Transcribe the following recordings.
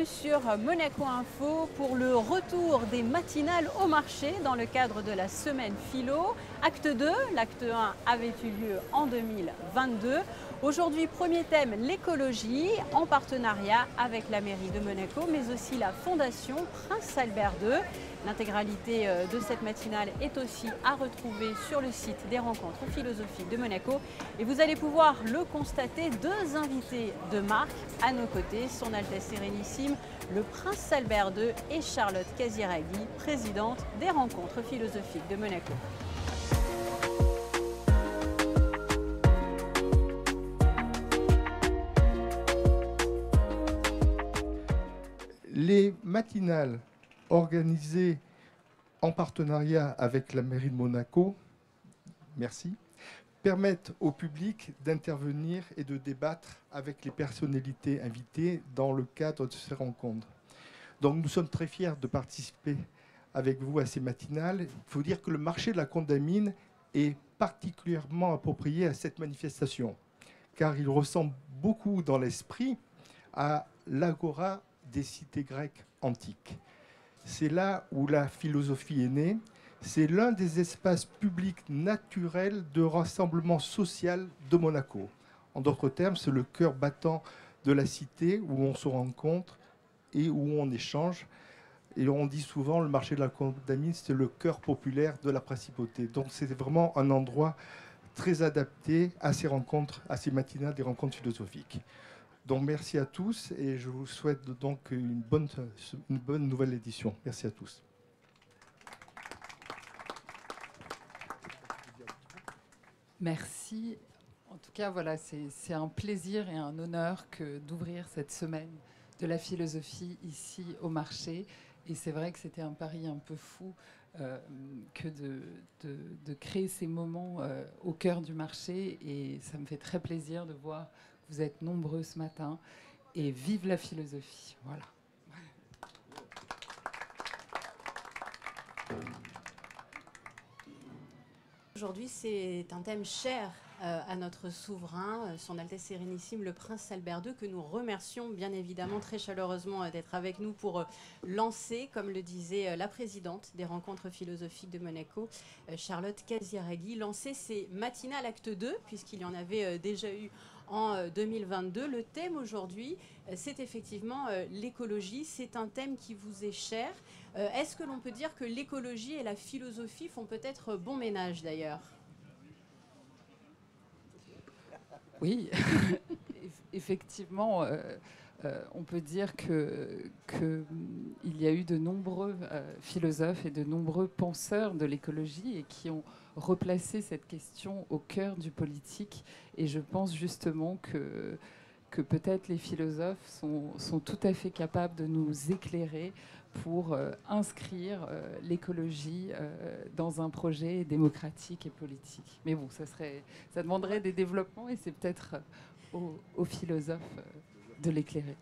bienvenue sur Monaco Info pour le retour des matinales au marché dans le cadre de la semaine philo. Acte 2, l'acte 1 avait eu lieu en 2022. Aujourd'hui, premier thème, l'écologie, en partenariat avec la mairie de Monaco, mais aussi la Fondation Prince Albert II. L'intégralité de cette matinale est aussi à retrouver sur le site des rencontres philosophiques de Monaco. Et vous allez pouvoir le constater, deux invités de marque à nos côtés, son Altesse Sérénissime, le Prince Albert II et Charlotte Casiraghi, présidente des rencontres philosophiques de Monaco. Les matinales organisées en partenariat avec la mairie de Monaco, merci, permettent au public d'intervenir et de débattre avec les personnalités invitées dans le cadre de ces rencontres. Donc nous sommes très fiers de participer avec vous à ces matinales. Il faut dire que le marché de la Condamine est particulièrement approprié à cette manifestation, car il ressemble beaucoup dans l'esprit à l'agora des cités grecques antiques. C'est là où la philosophie est née. C'est l'un des espaces publics naturels de rassemblement social de Monaco. En d'autres termes, c'est le cœur battant de la cité où on se rencontre et où on échange. Et on dit souvent, le marché de la Condamine, c'est le cœur populaire de la principauté. Donc c'est vraiment un endroit très adapté à ces rencontres, à ces matinales des rencontres philosophiques. Donc merci à tous et je vous souhaite donc une bonne nouvelle édition. Merci à tous. Merci. En tout cas, voilà, c'est un plaisir et un honneur que d'ouvrir cette semaine de la philosophie ici au marché. Et c'est vrai que c'était un pari un peu fou que de créer ces moments au cœur du marché. Et ça me fait très plaisir de voir que vous êtes nombreux ce matin. Et vive la philosophie. Voilà. Aujourd'hui, c'est un thème cher à notre souverain, son Altesse Sérénissime, le Prince Albert II, que nous remercions bien évidemment très chaleureusement d'être avec nous pour lancer, comme le disait la présidente des rencontres philosophiques de Monaco, Charlotte Casiraghi, lancer ces matinales acte 2, puisqu'il y en avait déjà eu en 2022. Le thème aujourd'hui, c'est effectivement l'écologie. C'est un thème qui vous est cher. Est-ce que l'on peut dire que l'écologie et la philosophie font peut-être bon ménage d'ailleurs ? Oui, effectivement, on peut dire qu'il y a eu de nombreux philosophes et de nombreux penseurs de l'écologie et qui ont replacé cette question au cœur du politique. Et je pense justement que peut-être les philosophes sont tout à fait capables de nous éclairer pour inscrire l'écologie dans un projet démocratique et politique. Mais bon, ça demanderait des développements et c'est peut-être aux philosophes de l'éclairer.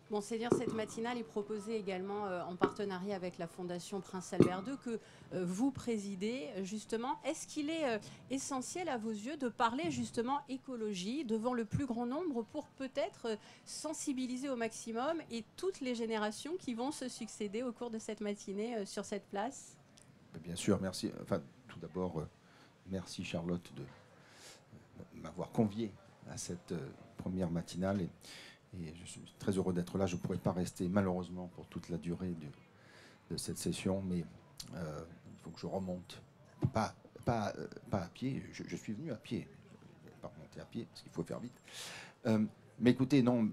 Monseigneur, cette matinale est proposée également en partenariat avec la Fondation Prince Albert II que vous présidez justement. Est-ce qu'il est essentiel à vos yeux de parler justement écologie devant le plus grand nombre pour peut-être sensibiliser au maximum et toutes les générations qui vont se succéder au cours de cette matinée sur cette place ? Bien sûr, merci. Enfin, tout d'abord, merci Charlotte de m'avoir convié à cette première matinale. Et je suis très heureux d'être là. Je ne pourrais pas rester malheureusement pour toute la durée de cette session, mais il faut que je remonte. Pas à pied, je suis venu à pied. Je ne vais pas remonter à pied parce qu'il faut faire vite. Mais écoutez, non,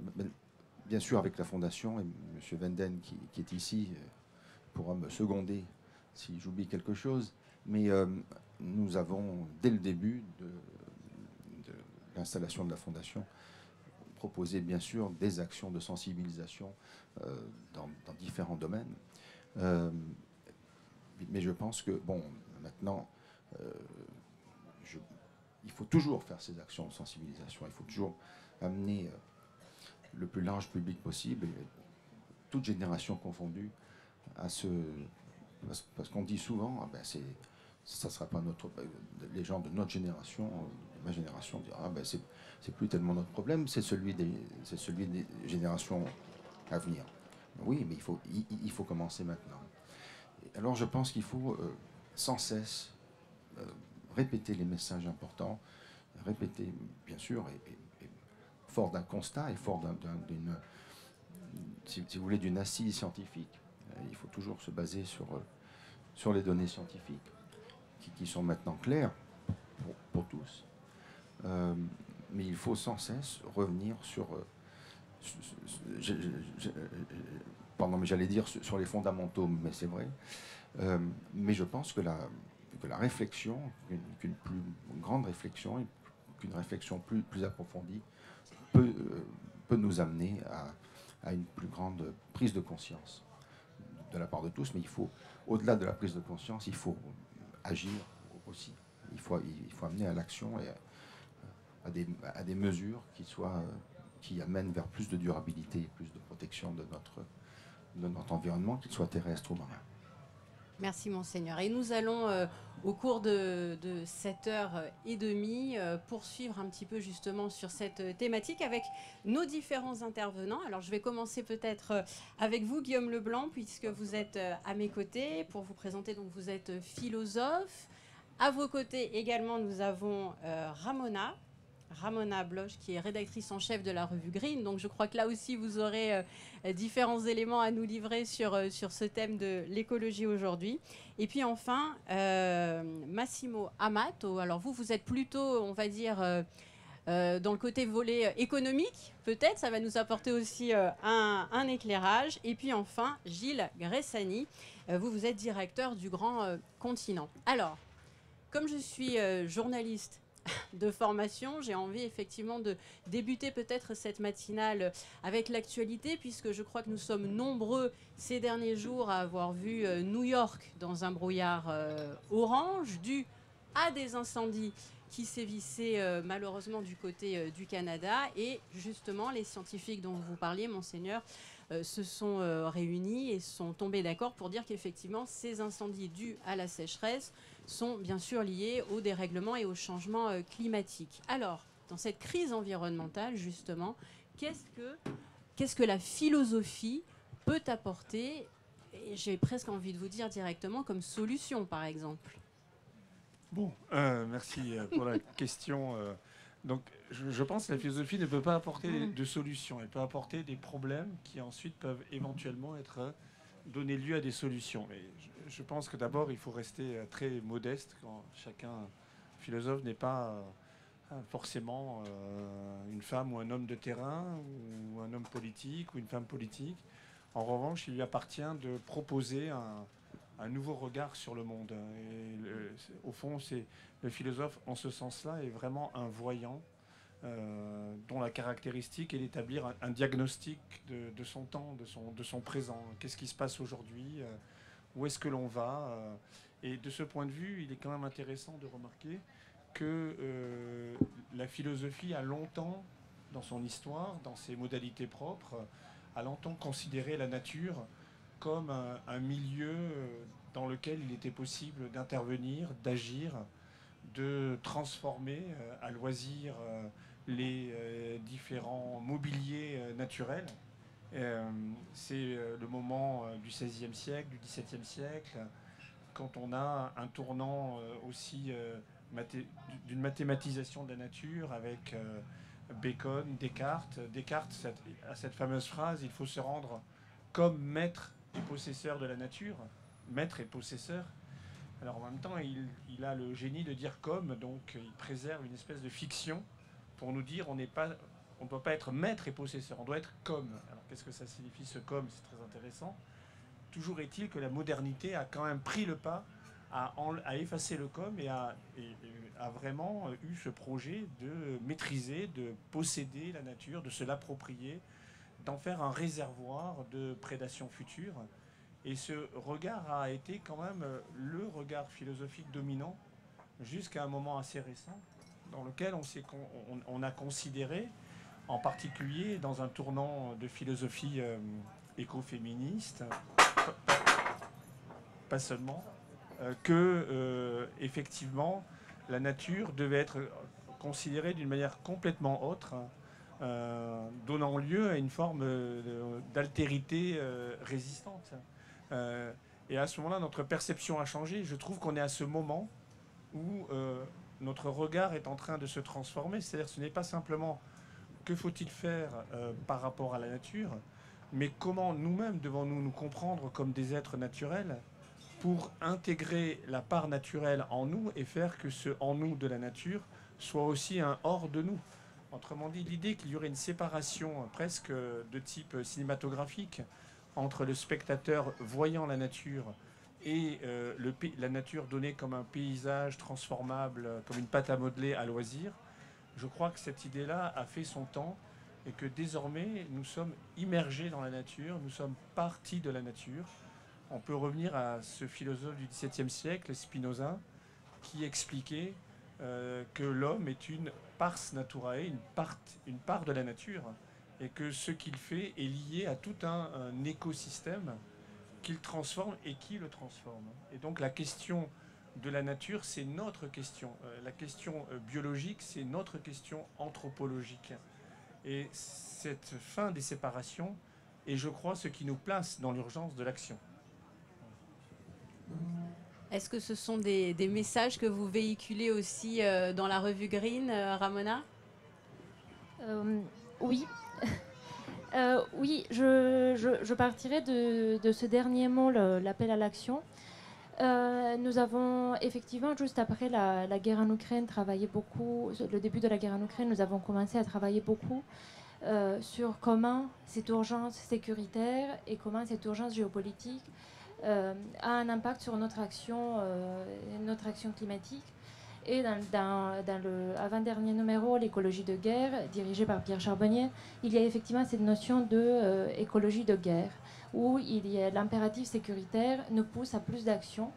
bien sûr avec la Fondation et M. Wenden qui est ici pourra me seconder si j'oublie quelque chose. Mais nous avons, dès le début de l'installation de la Fondation, proposer bien sûr des actions de sensibilisation dans différents domaines. Mais je pense que, bon, maintenant, il faut toujours faire ces actions de sensibilisation. Il faut toujours amener le plus large public possible, toute génération confondue, à ce... Parce qu'on dit souvent, ah ben ça ne sera pas notre... Les gens de notre génération, ma génération, diront, ah ben c'est plus tellement notre problème, c'est celui des générations à venir. Oui, mais il faut commencer maintenant. Alors je pense qu'il faut sans cesse répéter les messages importants, répéter, bien sûr, et fort d'un constat et fort d'une, si vous voulez, d'une assise scientifique. Il faut toujours se baser sur les données scientifiques qui sont maintenant claires pour tous. Mais il faut sans cesse revenir pardon, mais j'allais dire sur les fondamentaux, mais c'est vrai. Mais je pense que la réflexion, qu'une plus grande réflexion, qu'une réflexion plus approfondie peut nous amener à une plus grande prise de conscience de la part de tous. Mais il faut, au-delà de la prise de conscience, il faut agir aussi. Il faut amener à l'action et à des mesures qui amènent vers plus de durabilité et plus de protection de notre environnement, qu'il soit terrestre ou marin. Merci Monseigneur. Et nous allons, au cours de 7h30, poursuivre un petit peu justement sur cette thématique avec nos différents intervenants. Alors je vais commencer peut-être avec vous, Guillaume Leblanc, puisque vous êtes à mes côtés pour vous présenter. Donc vous êtes philosophe. À vos côtés également, nous avons Ramona Bloch, qui est rédactrice en chef de la revue Green. Donc je crois que là aussi, vous aurez différents éléments à nous livrer sur ce thème de l'écologie aujourd'hui. Et puis enfin, Massimo Amato. Alors vous êtes plutôt, on va dire, dans le côté volet économique, peut-être. Ça va nous apporter aussi un éclairage. Et puis enfin, Gilles Gressani. Vous êtes directeur du Grand Continent. Alors, comme je suis journaliste de formation, j'ai envie effectivement de débuter peut-être cette matinale avec l'actualité, puisque je crois que nous sommes nombreux ces derniers jours à avoir vu New York dans un brouillard orange dû à des incendies qui sévissaient malheureusement du côté du Canada. Et justement, les scientifiques dont vous parliez, Monseigneur, se sont réunis et sont tombés d'accord pour dire qu'effectivement, ces incendies dus à la sécheresse sont bien sûr liés au dérèglement et au changement climatique. Alors, dans cette crise environnementale, justement, qu'est-ce que la philosophie peut apporter, et j'ai presque envie de vous dire directement, comme solution, par exemple? Bon, merci pour la question. Donc, je pense que la philosophie ne peut pas apporter de solutions. Elle peut apporter des problèmes qui ensuite peuvent éventuellement donner lieu à des solutions. Mais je pense que d'abord, il faut rester très modeste quand chacun philosophe n'est pas forcément une femme ou un homme de terrain ou un homme politique ou une femme politique. En revanche, il lui appartient de proposer un nouveau regard sur le monde. Et au fond, le philosophe, en ce sens-là, est vraiment un voyant dont la caractéristique est d'établir un diagnostic de son temps, de son présent. Qu'est-ce qui se passe aujourd'hui? Où est-ce que l'on va? Et de ce point de vue, il est quand même intéressant de remarquer que la philosophie a longtemps, dans son histoire, dans ses modalités propres, a longtemps considéré la nature comme un milieu dans lequel il était possible d'intervenir, d'agir, de transformer à loisir les différents mobiliers naturels. C'est le moment du XVIe siècle, du XVIIe siècle, quand on a un tournant aussi d'une mathématisation de la nature avec Bacon, Descartes. Descartes a cette fameuse phrase: il faut se rendre comme maître et possesseur de la nature, maître et possesseur. Alors en même temps, il a le génie de dire comme, donc il préserve une espèce de fiction pour nous dire on ne doit pas être maître et possesseur, on doit être comme. Alors qu'est-ce que ça signifie ce comme? C'est très intéressant. Toujours est-il que la modernité a quand même pris le pas à effacer le comme et a vraiment eu ce projet de maîtriser, de posséder la nature, de se l'approprier, d'en faire un réservoir de prédation future. Et ce regard a été quand même le regard philosophique dominant jusqu'à un moment assez récent, dans lequel on a considéré, en particulier dans un tournant de philosophie écoféministe, pas seulement, que effectivement la nature devait être considérée d'une manière complètement autre, donnant lieu à une forme d'altérité résistante. Et à ce moment-là, notre perception a changé. Je trouve qu'on est à ce moment où notre regard est en train de se transformer. C'est-à-dire ce n'est pas simplement que faut-il faire par rapport à la nature, mais comment nous-mêmes devons-nous nous comprendre comme des êtres naturels pour intégrer la part naturelle en nous et faire que ce en nous de la nature soit aussi un hors de nous. Autrement dit, l'idée qu'il y aurait une séparation presque de type cinématographique entre le spectateur voyant la nature et la nature donnée comme un paysage transformable, comme une pâte à modeler à loisir, je crois que cette idée-là a fait son temps et que désormais nous sommes immergés dans la nature, nous sommes partis de la nature. On peut revenir à ce philosophe du XVIIe siècle, Spinoza, qui expliquait que l'homme est une pars naturae, une part de la nature, et que ce qu'il fait est lié à tout un écosystème qu'il transforme et qui le transforme. Et donc la question de la nature, c'est notre question. La question biologique, c'est notre question anthropologique. Et cette fin des séparations est, je crois, ce qui nous place dans l'urgence de l'action. Est-ce que ce sont des messages que vous véhiculez aussi dans la revue Green, Ramona ? Oui. Oui, je partirai de ce dernier mot, l'appel à l'action. Nous avons effectivement, juste après la guerre en Ukraine, travaillé beaucoup, le début de la guerre en Ukraine, nous avons commencé à travailler beaucoup sur comment cette urgence sécuritaire et comment cette urgence géopolitique a un impact sur notre action climatique. Et dans le avant-dernier numéro, l'écologie de guerre, dirigé par Pierre Charbonnier, il y a effectivement cette notion d'écologie de guerre, où l'impératif sécuritaire nous pousse à plus d'action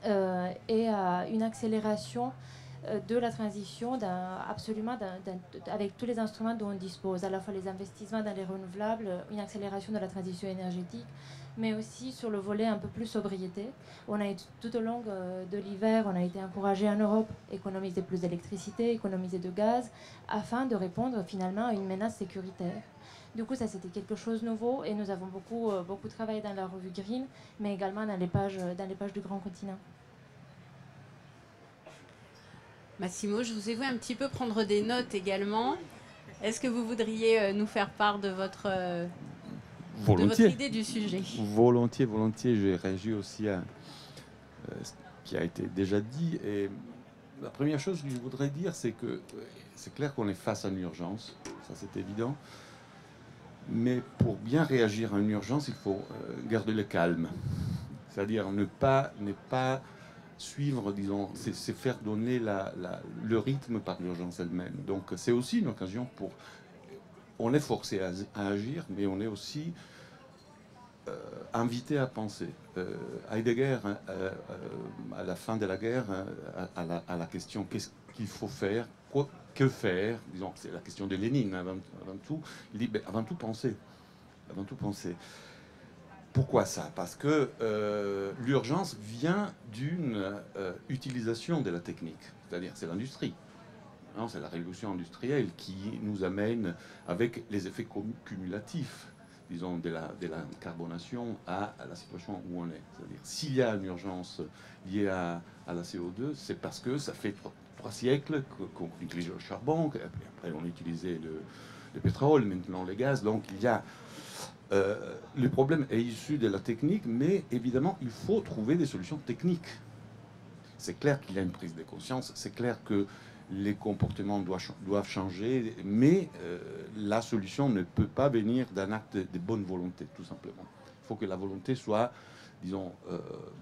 et à une accélération de la transition avec tous les instruments dont on dispose, à la fois les investissements dans les renouvelables, une accélération de la transition énergétique, mais aussi sur le volet un peu plus sobriété. Tout au long de l'hiver, on a été encouragé en Europe à économiser plus d'électricité, économiser de gaz, afin de répondre finalement à une menace sécuritaire. Du coup, ça c'était quelque chose de nouveau et nous avons beaucoup travaillé dans la revue Green, mais également dans les pages du Grand Continent. Massimo, je vous ai vu un petit peu prendre des notes également. Est-ce que vous voudriez nous faire part de votre idée du sujet ? Volontiers. J'ai réagi aussi à ce qui a été déjà dit. Et la première chose que je voudrais dire, c'est que c'est clair qu'on est face à une urgence, ça c'est évident. Mais pour bien réagir à une urgence, il faut garder le calme. C'est-à-dire ne pas suivre, disons, c'est faire donner le rythme par l'urgence elle-même. Donc c'est aussi une occasion pour... On est forcé à agir, mais on est aussi invité à penser. Heidegger, à la fin de la guerre, à la question qu'est-ce qu'il faut faire, que faire, disons, c'est la question de Lénine avant tout, il dit avant tout penser. Avant tout penser. Pourquoi ça? Parce que l'urgence vient d'une utilisation de la technique, c'est-à-dire c'est l'industrie. C'est la révolution industrielle qui nous amène avec les effets cumulatifs, disons, de la carbonation à la situation où on est. C'est-à-dire s'il y a une urgence liée à la CO2, c'est parce que ça fait 3 siècles qu'on utilise le charbon, après on utilisait le pétrole, maintenant le gaz, donc il y a... le problème est issu de la technique, mais évidemment, il faut trouver des solutions techniques. C'est clair qu'il y a une prise de conscience, c'est clair que les comportements doivent changer, mais la solution ne peut pas venir d'un acte de bonne volonté, tout simplement. Il faut que la volonté soit, disons,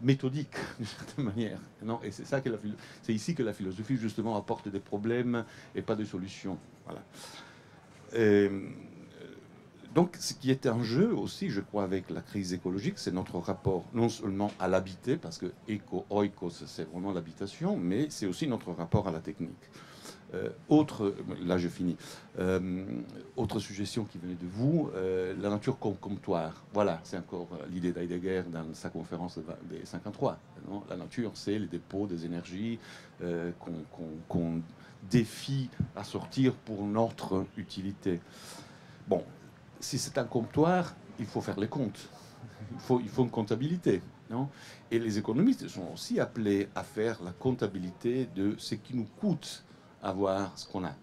méthodique, d'une certaine manière. Non, et c'est ici que la philosophie, justement, apporte des problèmes et pas des solutions. Voilà. Donc, ce qui est en jeu aussi, je crois, avec la crise écologique, c'est notre rapport non seulement à l'habité, parce que oikos, c'est vraiment l'habitation, mais c'est aussi notre rapport à la technique. Là je finis, autre suggestion qui venait de vous, la nature comme comptoir. Voilà, c'est encore l'idée d'Heidegger dans sa conférence des 53. Non, la nature, c'est les dépôts des énergies qu'on défis à sortir pour notre utilité. Bon, si c'est un comptoir, il faut faire les comptes. Il faut une comptabilité. Non? Et les économistes sont aussi appelés à faire la comptabilité de ce qui nous coûte avoir ce qu'on a.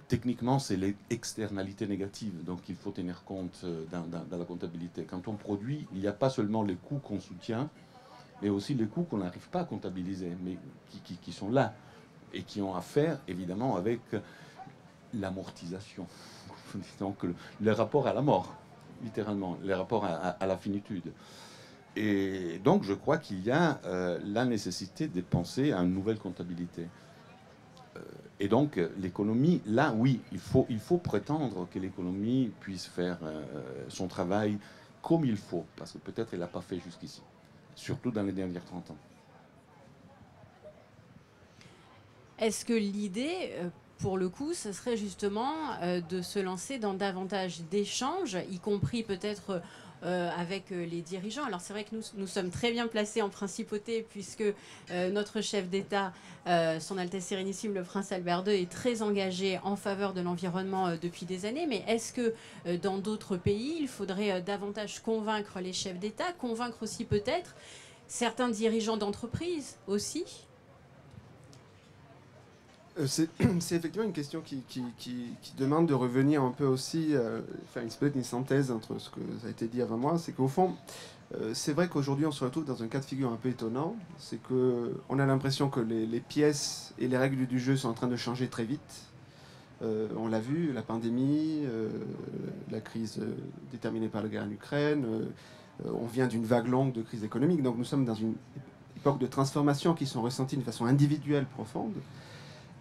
Techniquement, c'est les externalités négatives, donc il faut tenir compte dans la comptabilité. Quand on produit, il n'y a pas seulement les coûts qu'on soutient, mais aussi les coûts qu'on n'arrive pas à comptabiliser, mais qui sont là, et qui ont à faire, évidemment, avec l'amortisation. Donc, le rapport à la mort, littéralement, le rapport à la finitude. Et donc, je crois qu'il y a la nécessité de penser à une nouvelle comptabilité. Et donc, l'économie, là, oui, il faut prétendre que l'économie puisse faire son travail comme il faut, parce que peut-être elle ne l'a pas fait jusqu'ici, surtout dans les dernières 30 ans. Est-ce que l'idée, pour le coup, ce serait justement de se lancer dans davantage d'échanges, y compris peut-être avec les dirigeants? Alors c'est vrai que nous sommes très bien placés en principauté, puisque notre chef d'État, Son Altesse Sérénissime le Prince Albert II, est très engagé en faveur de l'environnement depuis des années. Mais est-ce que dans d'autres pays, il faudrait davantage convaincre les chefs d'État, convaincre aussi peut-être certains dirigeants d'entreprise aussi? C'est effectivement une question qui demande de revenir un peu aussi, faire une synthèse entre ce que ça a été dit avant moi. C'est qu'au fond, c'est vrai qu'aujourd'hui on se retrouve dans un cas de figure un peu étonnant. C'est qu'on a l'impression que les pièces et les règles du jeu sont en train de changer très vite. On l'a vu, la pandémie, la crise déterminée par la guerre en Ukraine, on vient d'une vague longue de crise économique. Donc nous sommes dans une époque de transformation qui sont ressenties d'une façon individuelle profonde.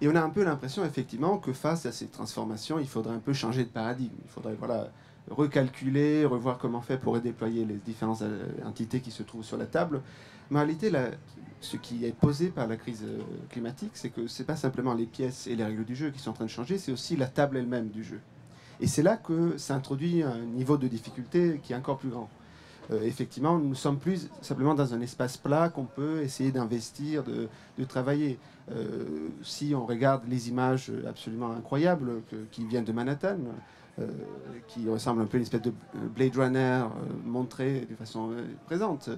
Et on a un peu l'impression, effectivement, que face à ces transformations, il faudrait un peu changer de paradigme. Il faudrait recalculer, revoir comment on fait pour redéployer les différentes entités qui se trouvent sur la table. Mais en réalité, ce qui est posé par la crise climatique, c'est que ce n'est pas simplement les pièces et les règles du jeu qui sont en train de changer, c'est aussi la table elle-même du jeu. Et c'est là que ça introduit un niveau de difficulté qui est encore plus grand. Effectivement, nous ne sommes plus simplement dans un espace plat qu'on peut essayer d'investir, de travailler. Si on regarde les images absolument incroyables qui viennent de Manhattan, qui ressemblent un peu à une espèce de Blade Runner montré de façon présente,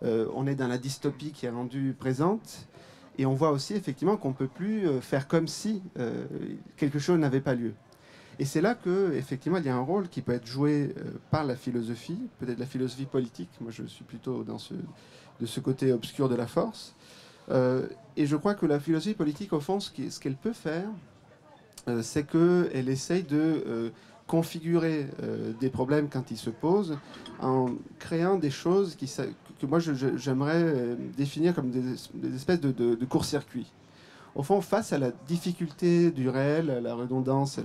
on est dans la dystopie qui est rendue présente, et on voit aussi effectivement qu'on ne peut plus faire comme si quelque chose n'avait pas lieu. Et c'est là qu'effectivement, il y a un rôle qui peut être joué par la philosophie, peut-être la philosophie politique. Moi, je suis plutôt de ce côté obscur de la force. Et je crois que la philosophie politique, au fond, ce qu'elle peut faire, c'est qu'elle essaye de configurer des problèmes quand ils se posent en créant des choses que moi, j'aimerais définir comme des espèces de court-circuits. Au fond, face à la difficulté du réel, à la redondance, à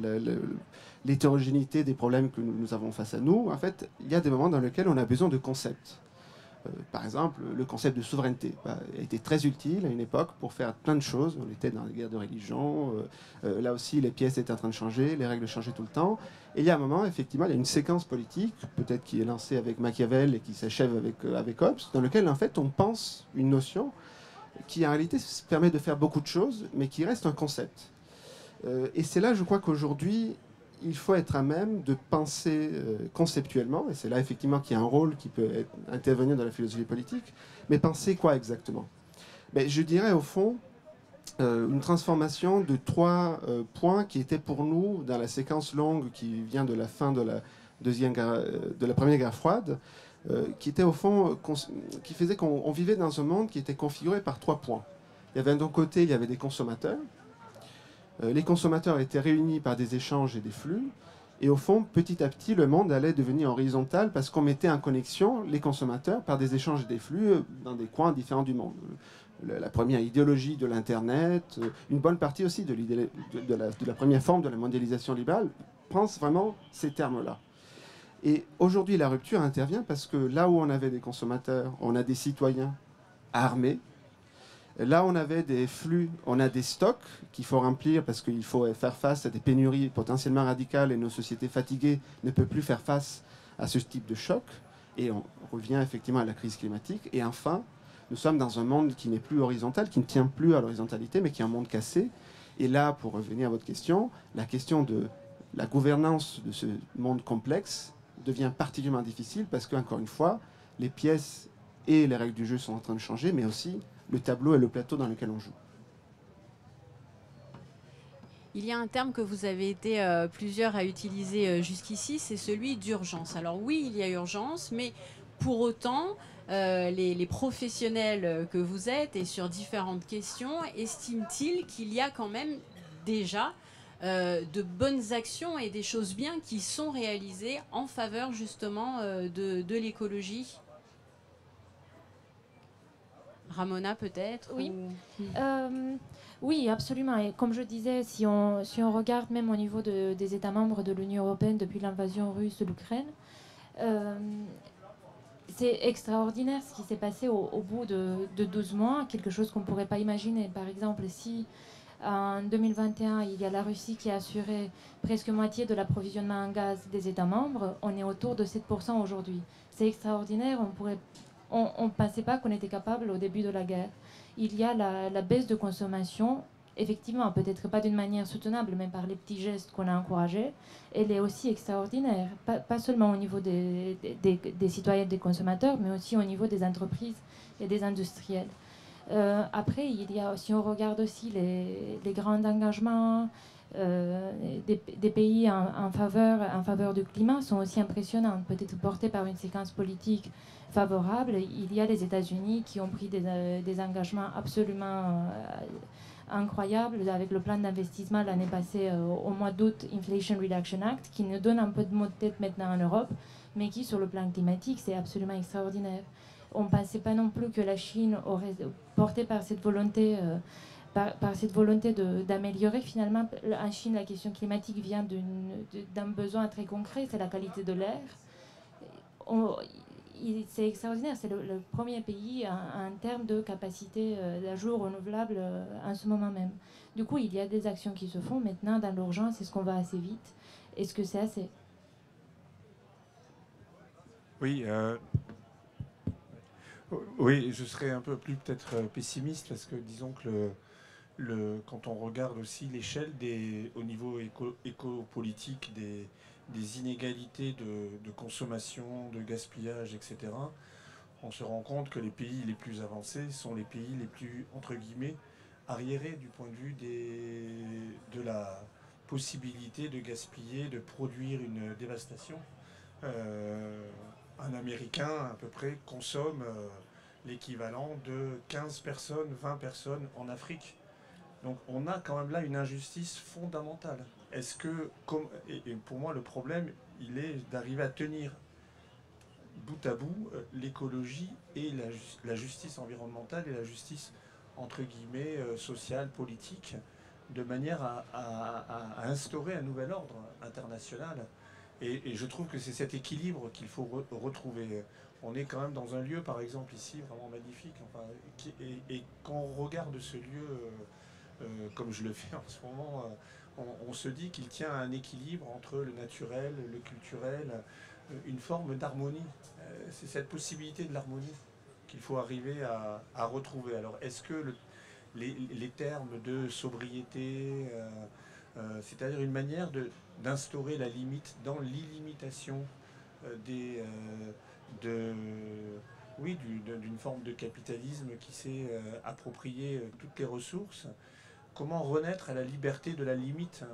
l'hétérogénéité des problèmes que nous avons face à nous, en fait, il y a des moments dans lesquels on a besoin de concepts. Par exemple, le concept de souveraineté a été très utile à une époque pour faire plein de choses. On était dans les guerres de religion. Là aussi, les pièces étaient en train de changer, les règles changeaient tout le temps. Et il y a un moment, effectivement, il y a une séquence politique, peut-être qui est lancée avec Machiavel et qui s'achève avec Hobbes, dans lequel, en fait, on pense une notion qui en réalité permet de faire beaucoup de choses, mais qui reste un concept. Et c'est là, je crois qu'aujourd'hui, il faut être à même de penser conceptuellement, et c'est là effectivement qu'il y a un rôle qui peut intervenir dans la philosophie politique, mais penser quoi exactement? Je dirais au fond une transformation de 3 points qui étaient pour nous, dans la séquence longue qui vient de la fin de la Première Guerre froide, qui était au fond, qui faisait qu'on vivait dans un monde qui était configuré par 3 points. Il y avait d'un côté, il y avait des consommateurs. Les consommateurs étaient réunis par des échanges et des flux. Et au fond, petit à petit, le monde allait devenir horizontal parce qu'on mettait en connexion les consommateurs par des échanges et des flux dans des coins différents du monde. La première idéologie de l'Internet, une bonne partie aussi de la première forme de la mondialisation libérale, pense vraiment ces termes-là. Et aujourd'hui, la rupture intervient parce que là où on avait des consommateurs, on a des citoyens armés. Là où on avait des flux, on a des stocks qu'il faut remplir parce qu'il faut faire face à des pénuries potentiellement radicales et nos sociétés fatiguées ne peuvent plus faire face à ce type de choc. Et on revient effectivement à la crise climatique. Et enfin, nous sommes dans un monde qui n'est plus horizontal, qui ne tient plus à l'horizontalité, mais qui est un monde cassé. Et là, pour revenir à votre question, la question de la gouvernance de ce monde complexe devient particulièrement difficile parce qu'encore une fois, les pièces et les règles du jeu sont en train de changer, mais aussi le tableau et le plateau dans lequel on joue. Il y a un terme que vous avez été plusieurs à utiliser jusqu'ici, c'est celui d'urgence. Alors oui, il y a urgence, mais pour autant, les professionnels que vous êtes et sur différentes questions estiment-ils qu'il y a quand même déjà de bonnes actions et des choses bien qui sont réalisées en faveur justement de l'écologie? Ramona peut-être? Oui. Ou... Oui, absolument. Et comme je disais, si on regarde même au niveau des États membres de l'Union européenne depuis l'invasion russe de l'Ukraine, c'est extraordinaire ce qui s'est passé au bout de 12 mois, quelque chose qu'on ne pourrait pas imaginer. Par exemple, si en 2021, il y a la Russie qui a assuré presque moitié de l'approvisionnement en gaz des États membres, on est autour de 7% aujourd'hui. C'est extraordinaire, on ne pensait pas qu'on était capable au début de la guerre. Il y a la baisse de consommation, effectivement, peut-être pas d'une manière soutenable, mais par les petits gestes qu'on a encouragés. Elle est aussi extraordinaire, pas seulement au niveau des citoyens et des consommateurs, mais aussi au niveau des entreprises et des industriels. Après, si on regarde aussi les grands engagements des pays en faveur du climat sont aussi impressionnants, peut-être portés par une séquence politique favorable. Il y a les États-Unis qui ont pris des engagements absolument incroyables avec le plan d'investissement l'année passée au mois d'août, Inflation Reduction Act, qui nous donne un peu de maux de tête maintenant en Europe, mais qui sur le plan climatique c'est absolument extraordinaire. On ne pensait pas non plus que la Chine aurait, porté par cette volonté d'améliorer, finalement, en Chine, la question climatique vient d'un besoin très concret, c'est la qualité de l'air. C'est extraordinaire, c'est le premier pays en termes de capacité d'ajout renouvelable en ce moment même. Du coup, il y a des actions qui se font maintenant dans l'urgence. Est-ce qu'on va assez vite? Est-ce que c'est assez? Oui, oui, je serais un peu plus peut-être pessimiste parce que disons que quand on regarde aussi l'échelle au niveau éco-politique des inégalités de consommation, de gaspillage, etc., on se rend compte que les pays les plus avancés sont les pays les plus, entre guillemets, arriérés du point de vue de la possibilité de gaspiller, de produire une dévastation. Un Américain, à peu près, consomme l'équivalent de 15 personnes, 20 personnes en Afrique. Donc on a quand même là une injustice fondamentale. Est-ce que, et pour moi le problème, il est d'arriver à tenir bout à bout l'écologie et la justice environnementale et la justice entre guillemets sociale, politique, de manière à instaurer un nouvel ordre international. Et je trouve que c'est cet équilibre qu'il faut retrouver. On est quand même dans un lieu, par exemple ici, vraiment magnifique. Enfin, et quand on regarde ce lieu, comme je le fais en ce moment, on se dit qu'il tient à un équilibre entre le naturel, le culturel, une forme d'harmonie. C'est cette possibilité de l'harmonie qu'il faut arriver à retrouver. Alors, est-ce que les termes de sobriété, c'est-à-dire une manière d'instaurer la limite dans l'illimitation d'une forme de capitalisme qui s'est approprié toutes les ressources. Comment renaître à la liberté de la limite?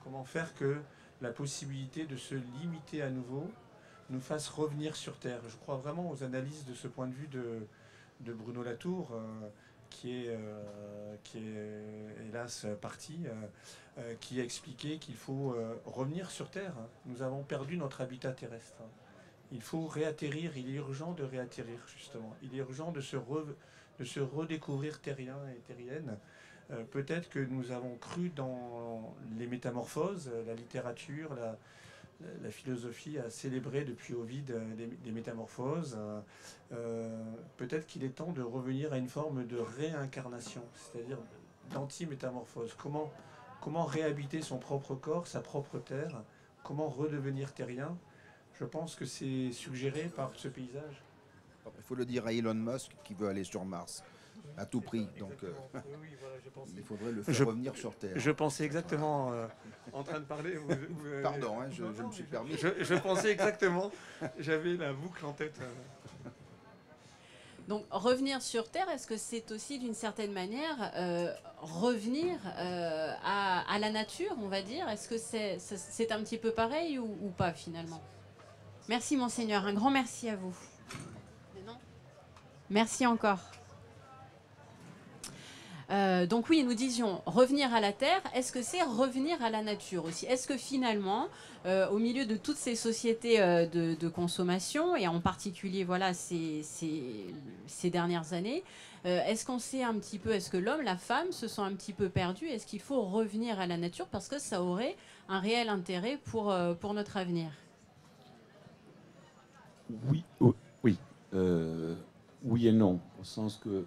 Comment faire que la possibilité de se limiter à nouveau nous fasse revenir sur Terre? Je crois vraiment aux analyses de ce point de vue de Bruno Latour, qui est hélas parti, qui a expliqué qu'il faut revenir sur Terre. Nous avons perdu notre habitat terrestre. Il faut réatterrir, il est urgent de réatterrir justement. Il est urgent de se redécouvrir terrien et terrienne. Peut-être que nous avons cru dans les métamorphoses, la littérature, la philosophie a célébré depuis Ovide des métamorphoses. Peut-être qu'il est temps de revenir à une forme de réincarnation, c'est-à-dire d'anti-métamorphose. Comment réhabiter son propre corps, sa propre terre? Comment redevenir terrien? Je pense que c'est suggéré par ce paysage. Il faut le dire à Elon Musk qui veut aller sur Mars. à tout prix. Donc, il faudrait le faire revenir sur Terre. Je pensais exactement, en train de parler... Pardon, hein, je me suis permis. Je pensais exactement, j'avais la boucle en tête. Donc revenir sur Terre, est-ce que c'est aussi d'une certaine manière revenir à la nature, on va dire? Est-ce que c'est un petit peu pareil ou pas finalement? Merci Monseigneur, un grand merci à vous. Merci encore. Donc oui, nous disions revenir à la terre. Est-ce que c'est revenir à la nature aussi? Est-ce que finalement, au milieu de toutes ces sociétés de consommation, et en particulier voilà, ces dernières années, est-ce qu'on sait un petit peu, est-ce que l'homme, la femme se sont un petit peu perdus? Est-ce qu'il faut revenir à la nature parce que ça aurait un réel intérêt pour notre avenir? Oui, oui. Oui et non, au sens que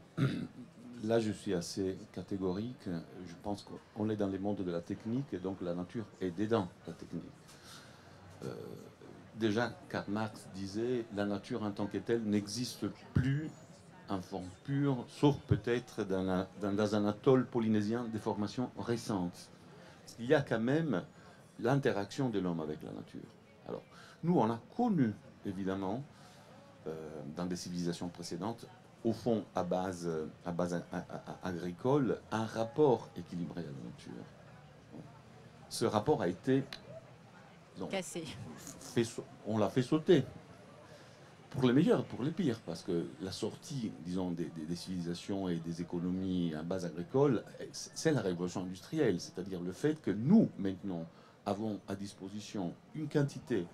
là je suis assez catégorique. Je pense qu'on est dans les mondes de la technique et donc la nature est dedans la technique. Déjà, Karl Marx disait la nature en tant que telle n'existe plus en forme pure, sauf peut-être dans un atoll polynésien des formations récentes. Il y a quand même l'interaction de l'homme avec la nature. Alors, nous, on a connu, évidemment, dans des civilisations précédentes, au fond, à base agricole, un rapport équilibré à la nature. Ce rapport a été cassé. On l'a fait sauter. Pour les meilleurs, pour les pires, parce que la sortie, disons, des civilisations et des économies à base agricole, c'est la révolution industrielle, c'est-à-dire le fait que nous, maintenant, avons à disposition une quantité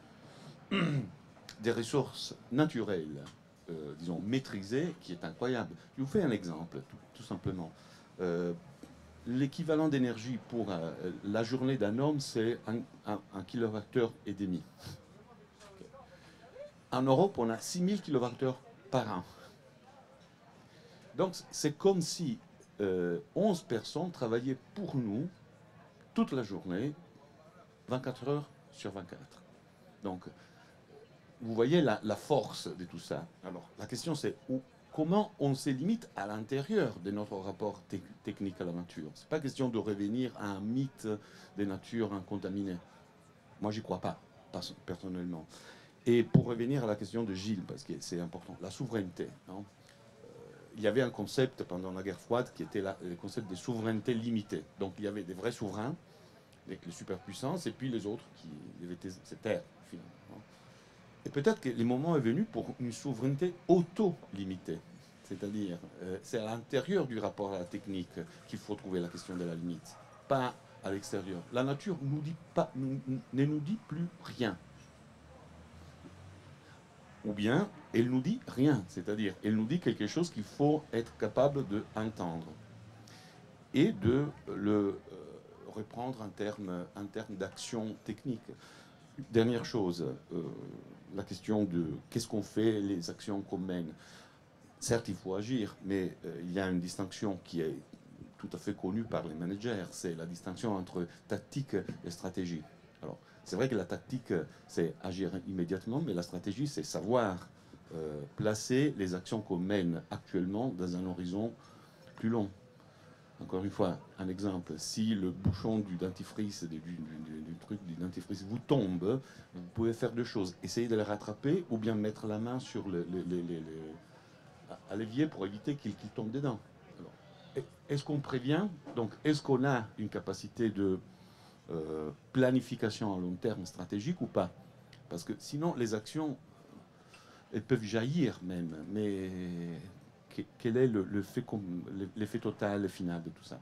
des ressources naturelles, disons, maîtrisées, qui est incroyable. Je vous fais un exemple, tout simplement. L'équivalent d'énergie pour la journée d'un homme, c'est 1 kWh et demi. En Europe, on a 6000 kWh par an. Donc, c'est comme si 11 personnes travaillaient pour nous toute la journée, 24 heures sur 24. Donc, vous voyez la force de tout ça. Alors, la question c'est comment on se limite à l'intérieur de notre rapport technique à la nature. Ce n'est pas question de revenir à un mythe des natures incontaminées. Moi, j'y crois pas, personnellement. Et pour revenir à la question de Gilles, parce que c'est important, la souveraineté. Hein. Il y avait un concept pendant la guerre froide qui était le concept de souveraineté limitée. Donc, il y avait des vrais souverains, avec les superpuissances, et puis les autres qui étaient ces terres, finalement. Et peut-être que le moment est venu pour une souveraineté auto-limitée. C'est-à-dire, c'est à l'intérieur du rapport à la technique qu'il faut trouver la question de la limite, pas à l'extérieur. La nature ne nous dit plus rien. Ou bien, elle nous dit rien. C'est-à-dire, elle nous dit quelque chose qu'il faut être capable d'entendre. Et de le reprendre en termes d'action technique. Dernière chose, la question de qu'est-ce qu'on fait, les actions qu'on mène. Certes, il faut agir, mais il y a une distinction qui est tout à fait connue par les managers, c'est la distinction entre tactique et stratégie. Alors, c'est vrai que la tactique, c'est agir immédiatement, mais la stratégie, c'est savoir placer les actions qu'on mène actuellement dans un horizon plus long. Encore une fois, un exemple, si le bouchon du dentifrice, du truc du dentifrice vous tombe, vous pouvez faire deux choses. Essayer de le rattraper ou bien mettre la main sur à l'évier pour éviter qu'il tombe dedans. Est-ce qu'on prévient? Donc, est-ce qu'on a une capacité de planification à long terme stratégique ou pas? Parce que sinon, les actions, elles peuvent jaillir même, mais quel est l'effet total, final de tout ça?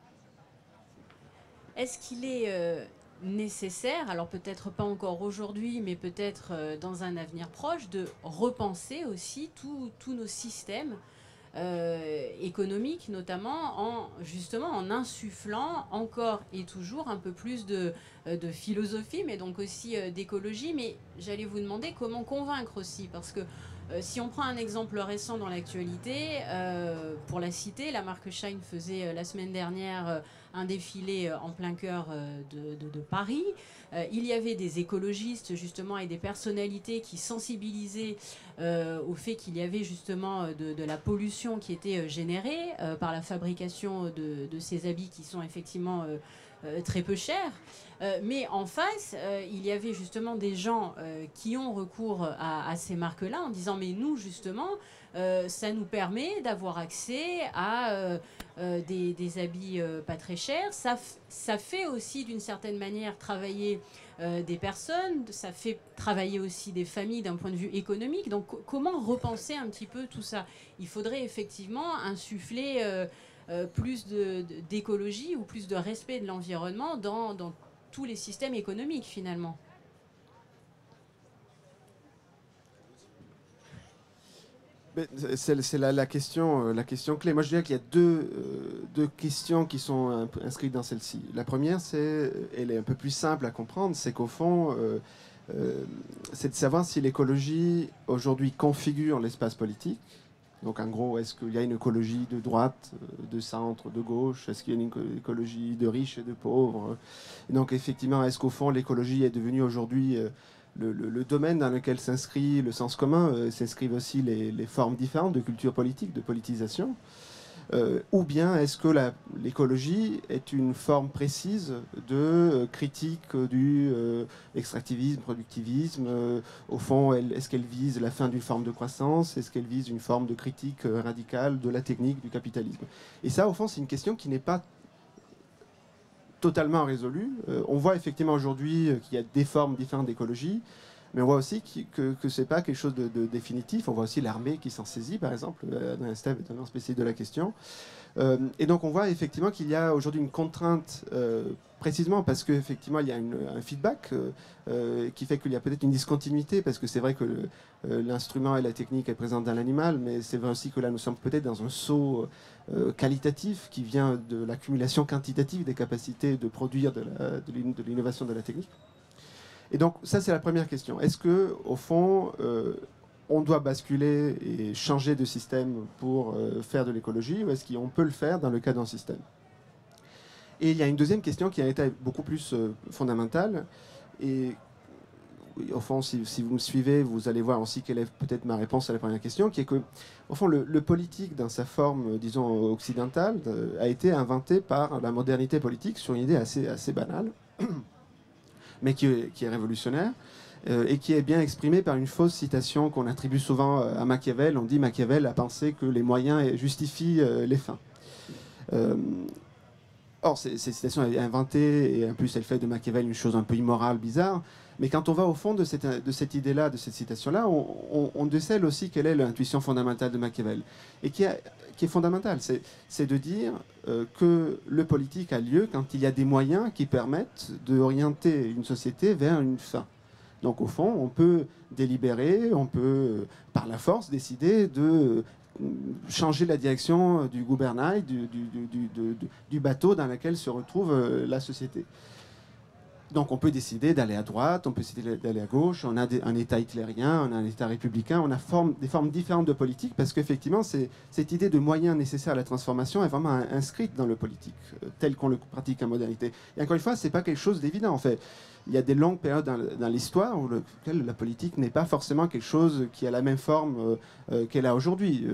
Est-ce qu'il est nécessaire, alors peut-être pas encore aujourd'hui, mais peut-être dans un avenir proche, de repenser aussi tous nos systèmes économiques, notamment justement en insufflant encore et toujours un peu plus de philosophie, mais donc aussi d'écologie. Mais j'allais vous demander comment convaincre aussi, parce que Si on prend un exemple récent dans l'actualité, pour la citer, la marque Shine faisait la semaine dernière un défilé en plein cœur de Paris. Il y avait des écologistes justement et des personnalités qui sensibilisaient au fait qu'il y avait justement de la pollution qui était générée par la fabrication de ces habits qui sont effectivement très peu chers. Mais en face, il y avait justement des gens qui ont recours à ces marques-là en disant mais nous justement, ça nous permet d'avoir accès à des habits pas très chers. Ça fait aussi d'une certaine manière travailler des personnes, ça fait travailler aussi des familles d'un point de vue économique. Donc comment repenser un petit peu tout ça? Il faudrait effectivement insuffler plus d'écologie ou plus de respect de l'environnement dans tous les systèmes économiques finalement. C'est la question clé. Moi, je dirais qu'il y a deux questions qui sont inscrites dans celle-ci. La première, elle est un peu plus simple à comprendre, c'est qu'au fond, c'est de savoir si l'écologie aujourd'hui configure l'espace politique. Donc en gros, est-ce qu'il y a une écologie de droite, de centre, de gauche? Est-ce qu'il y a une écologie de riches et de pauvres? Et donc effectivement, est-ce qu'au fond, l'écologie est devenue aujourd'hui le domaine dans lequel s'inscrit le sens commun, s'inscrivent aussi les formes différentes de culture politique, de politisation? Ou bien est-ce que l'écologie est une forme précise de critique du extractivisme, productivisme? Au fond, est-ce qu'elle vise la fin d'une forme de croissance? Est-ce qu'elle vise une forme de critique radicale de la technique, du capitalisme? Et ça, au fond, c'est une question qui n'est pas totalement résolue. On voit effectivement aujourd'hui qu'il y a des formes différentes d'écologie, mais on voit aussi que ce n'est pas quelque chose de définitif. On voit aussi l'armée qui s'en saisit, par exemple. Adrien Estève est un spécialiste de la question. Et donc on voit effectivement qu'il y a aujourd'hui une contrainte, précisément parce qu'effectivement il y a un feedback qui fait qu'il y a peut-être une discontinuité, parce que c'est vrai que l'instrument et la technique est présente dans l'animal, mais c'est vrai aussi que là nous sommes peut-être dans un saut qualitatif qui vient de l'accumulation quantitative des capacités de produire de l'innovation de la technique. Et donc, ça, c'est la première question. Est-ce que, au fond, on doit basculer et changer de système pour faire de l'écologie, ou est-ce qu'on peut le faire dans le cadre d'un système? Et il y a une deuxième question qui a été beaucoup plus fondamentale. Et au fond, si vous me suivez, vous allez voir aussi quelle est peut-être ma réponse à la première question, qui est que, au fond, le politique, dans sa forme, disons, occidentale, a été inventé par la modernité politique sur une idée assez banale, mais qui est révolutionnaire, et qui est bien exprimée par une fausse citation qu'on attribue souvent à Machiavel. On dit Machiavel a pensé que les moyens justifient les fins. Or, cette citation est inventée, et en plus elle fait de Machiavel une chose un peu immorale, bizarre. Mais quand on va au fond de cette idée-là, de cette citation-là, on décèle aussi quelle est l'intuition fondamentale de Machiavel. Et qui est fondamentale, c'est de dire que le politique a lieu quand il y a des moyens qui permettent d'orienter une société vers une fin. Donc au fond, on peut délibérer, on peut, par la force, décider de changer la direction du gouvernail, du bateau dans lequel se retrouve la société. Donc on peut décider d'aller à droite, on peut décider d'aller à gauche, on a un État hitlérien, on a un État républicain, on a des formes différentes de politique, parce qu'effectivement, cette idée de moyens nécessaires à la transformation est vraiment inscrite dans le politique, tel qu'on le pratique en modernité. Et encore une fois, ce n'est pas quelque chose d'évident, en fait. Il y a des longues périodes dans l'histoire où la politique n'est pas forcément quelque chose qui a la même forme qu'elle a aujourd'hui.